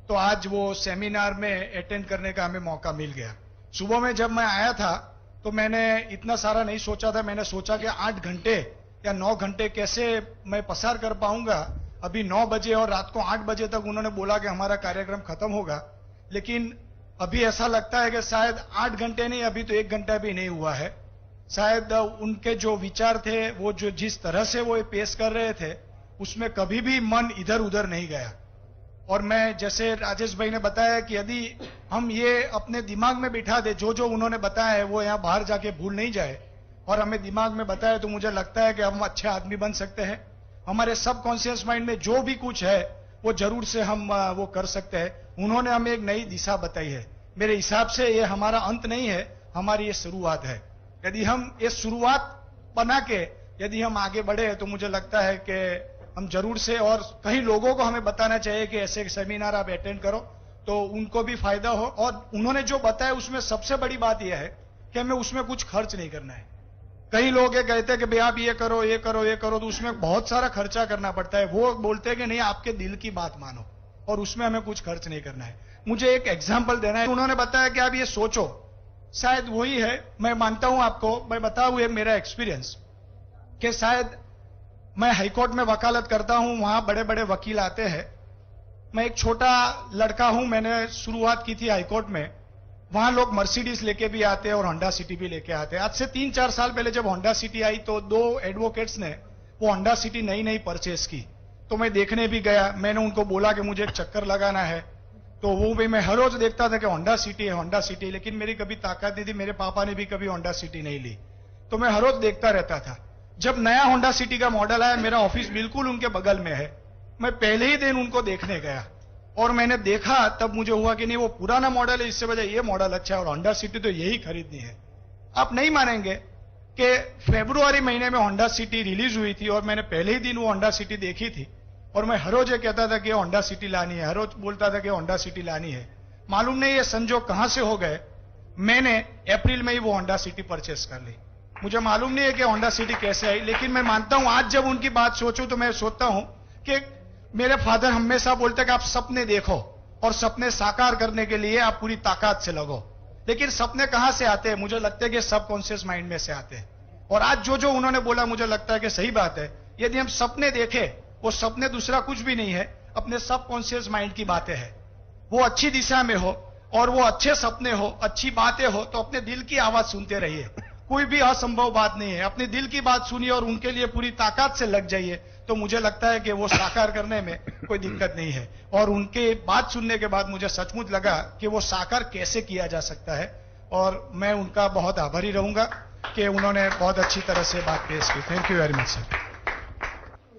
तो आज वो सेमिनार में अटेंड करने का हमें मौका मिल गया। सुबह में जब मैं आया था तो मैंने इतना सारा नहीं सोचा था। मैंने सोचा कि 8 घंटे या 9 घंटे कैसे मैं पसार कर पाऊंगा। अभी 9 बजे और रात को 8 बजे तक उन्होंने बोला कि हमारा कार्यक्रम खत्म होगा, लेकिन अभी ऐसा लगता है कि शायद 8 घंटे नहीं, अभी तो 1 घंटा भी नहीं हुआ है। शायद उनके जो विचार थे, वो जो जिस तरह से वो पेश कर रहे थे, उसमें कभी भी मन इधर उधर नहीं गया। और मैं, जैसे राजेश भाई ने बताया कि यदि हम ये अपने दिमाग में बिठा दे, जो जो उन्होंने बताया है वो यहाँ बाहर जाके भूल नहीं जाए और हमें दिमाग में बताया, तो मुझे लगता है कि हम अच्छे आदमी बन सकते हैं। हमारे सबकॉन्शियस माइंड में जो भी कुछ है वो जरूर से हम वो कर सकते हैं। उन्होंने हमें एक नई दिशा बताई है। मेरे हिसाब से ये हमारा अंत नहीं है, हमारी ये शुरुआत है। यदि हम ये शुरुआत बना के यदि हम आगे बढ़े तो मुझे लगता है कि हम जरूर से, और कई लोगों को हमें बताना चाहिए कि ऐसे सेमिनार आप अटेंड करो तो उनको भी फायदा हो। और उन्होंने जो बताया उसमें सबसे बड़ी बात यह है कि हमें उसमें कुछ खर्च नहीं करना है। कई लोग ये कहते हैं कि भाई आप ये करो ये करो ये करो, तो उसमें बहुत सारा खर्चा करना पड़ता है। वो बोलते हैं कि नहीं, आपके दिल की बात मानो और उसमें हमें कुछ खर्च नहीं करना है। मुझे एक एग्जाम्पल देना है। उन्होंने बताया कि आप ये सोचो, शायद वही है। मैं मानता हूं आपको, मैं बताऊं ये मेरा एक्सपीरियंस, कि शायद मैं हाईकोर्ट में वकालत करता हूं, वहां बड़े बड़े वकील आते हैं। मैं एक छोटा लड़का हूं, मैंने शुरुआत की थी हाईकोर्ट में। वहां लोग मर्सिडीज लेके भी आते हैं और होंडा सिटी भी लेके आते हैं। आज से 3-4 साल पहले जब होंडा सिटी आई तो 2 एडवोकेट्स ने वो होंडा सिटी नई परचेस की, तो मैं देखने भी गया। मैंने उनको बोला कि मुझे एक चक्कर लगाना है, तो वो भी मैं हर रोज देखता था कि होंडा सिटी है होंडा सिटी, लेकिन मेरी कभी ताकत नहीं थी। मेरे पापा ने भी कभी होंडा सिटी नहीं ली, तो मैं हर रोज देखता रहता था। जब नया होंडा सिटी का मॉडल आया, मेरा ऑफिस बिल्कुल उनके बगल में है, मैं पहले ही दिन उनको देखने गया और मैंने देखा, तब मुझे हुआ कि नहीं, वो पुराना मॉडल है, इससे वजह ये मॉडल अच्छा है और होंडा सिटी तो यही खरीदनी है। आप नहीं मानेंगे कि फरवरी महीने में होंडा सिटी रिलीज हुई थी और मैंने पहले ही दिन वो होंडा सिटी देखी थी और मैं हर रोज ये कहता था कि होंडा सिटी लानी है, हर रोज बोलता था कि होंडा सिटी लानी है। मालूम नहीं ये संजोग कहां से हो गए, मैंने अप्रैल में ही वो होंडा सिटी परचेस कर ली। मुझे मालूम नहीं है कि होंडा सिटी कैसे आई, लेकिन मैं मानता हूं, आज जब उनकी बात सोचूं तो मैं सोचता हूं कि मेरे फादर हमेशा बोलते हैं कि आप सपने देखो और सपने साकार करने के लिए आप पूरी ताकत से लगो। लेकिन सपने कहां से आते हैं? मुझे लगता है कि सबकॉन्शियस माइंड में से आते हैं। और आज जो जो उन्होंने बोला मुझे लगता है कि सही बात है। यदि हम सपने देखें, वो सपने दूसरा कुछ भी नहीं है, अपने सबकॉन्शियस माइंड की बातें हैं। वो अच्छी दिशा में हो और वो अच्छे सपने हो, अच्छी बातें हो, तो अपने दिल की आवाज सुनते रहिए। कोई भी असंभव बात नहीं है। अपने दिल की बात सुनिए और उनके लिए पूरी ताकत से लग जाइए, तो मुझे लगता है कि वो साकार करने में कोई दिक्कत नहीं है। और उनके बात सुनने के बाद मुझे सचमुच लगा कि वो साकार कैसे किया जा सकता है, और मैं उनका बहुत आभारी रहूंगा कि उन्होंने बहुत अच्छी तरह से बात पेश की। Thank you very much sir.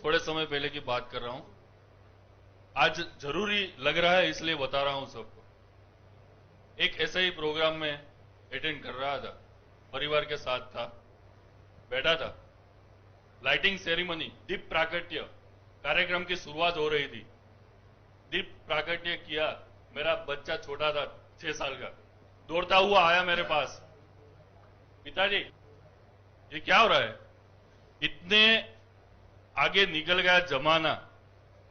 थोड़े समय पहले की बात कर रहा हूं, आज जरूरी लग रहा है इसलिए बता रहा हूं सबको। एक ऐसे ही प्रोग्राम में अटेंड कर रहा था, परिवार के साथ था, बैठा था। लाइटिंग सेरेमनी, दीप प्राकट्य कार्यक्रम की शुरुआत हो रही थी। दीप प्राकट्य किया, मेरा बच्चा छोटा था 6 साल का, दौड़ता हुआ आया मेरे पास, पिताजी ये क्या हो रहा है? इतने आगे निकल गया जमाना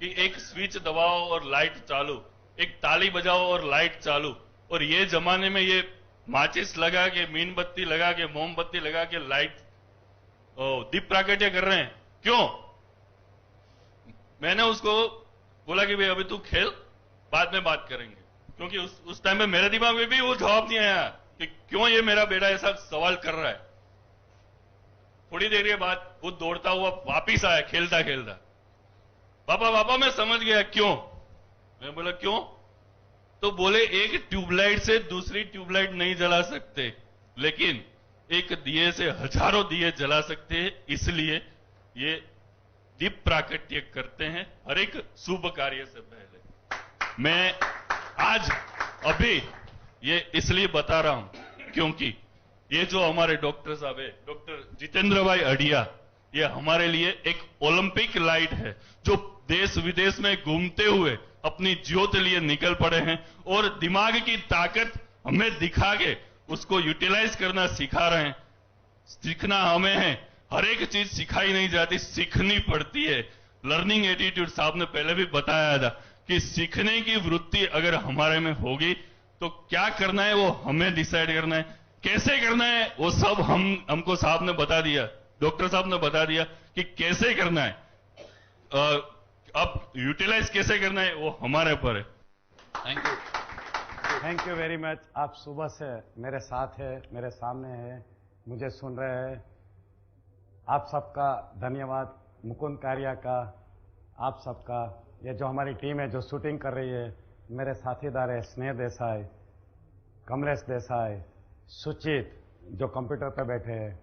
कि एक स्विच दबाओ और लाइट चालू, एक ताली बजाओ और लाइट चालू, और ये जमाने में ये माचिस लगा के, मीनबत्ती लगा के, मोमबत्ती लगा के लाइट दीप प्राकट्य कर रहे हैं, क्यों? मैंने उसको बोला कि भाई अभी तू खेल, बाद में बात करेंगे, क्योंकि उस टाइम में मेरे दिमाग में भी वो जवाब नहीं आया कि क्यों ये मेरा बेटा ऐसा सवाल कर रहा है। थोड़ी देर के बाद वो दौड़ता हुआ वापिस आया खेलता खेलता, पापा मैं समझ गया क्यों। मैं बोला क्यों? तो बोले एक ट्यूबलाइट से दूसरी ट्यूबलाइट नहीं जला सकते, लेकिन एक दिए से हजारों दिए जला सकते हैं, इसलिए ये दीप प्राकट्य करते हैं हर एक शुभ कार्य से पहले। मैं आज अभी ये इसलिए बता रहा हूं क्योंकि ये जो हमारे डॉक्टर साहब है, डॉक्टर जितेंद्र भाई अढ़िया, ये हमारे लिए एक ओलंपिक लाइट है जो देश विदेश में घूमते हुए अपनी ज्योत लिए निकल पड़े हैं और दिमाग की ताकत हमें दिखा के उसको यूटिलाइज करना सिखा रहे हैं। सीखना हमें है, हर एक चीज सिखाई नहीं जाती, सीखनी पड़ती है। लर्निंग एटीट्यूड साहब ने पहले भी बताया था कि सीखने की वृत्ति अगर हमारे में होगी तो क्या करना है वो हमें डिसाइड करना है, कैसे करना है वो सब हमको साहब ने बता दिया, डॉक्टर साहब ने बता दिया कि कैसे करना है। अब यूटिलाइज कैसे करना है वो हमारे ऊपर है। Thank you very much. आप सुबह से मेरे साथ है, मेरे सामने है, मुझे सुन रहे हैं। आप सबका धन्यवाद, मुकुंद कारिया का, आप सबका, ये जो हमारी टीम है जो शूटिंग कर रही है, मेरे साथीदार है स्नेह देसाई, कमलेश देसाई, सुचित जो कंप्यूटर पे बैठे हैं,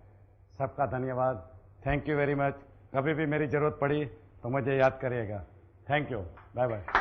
सबका धन्यवाद। Thank you very much. कभी भी मेरी जरूरत पड़ी तो मुझे याद करिएगा। Thank you, bye bye.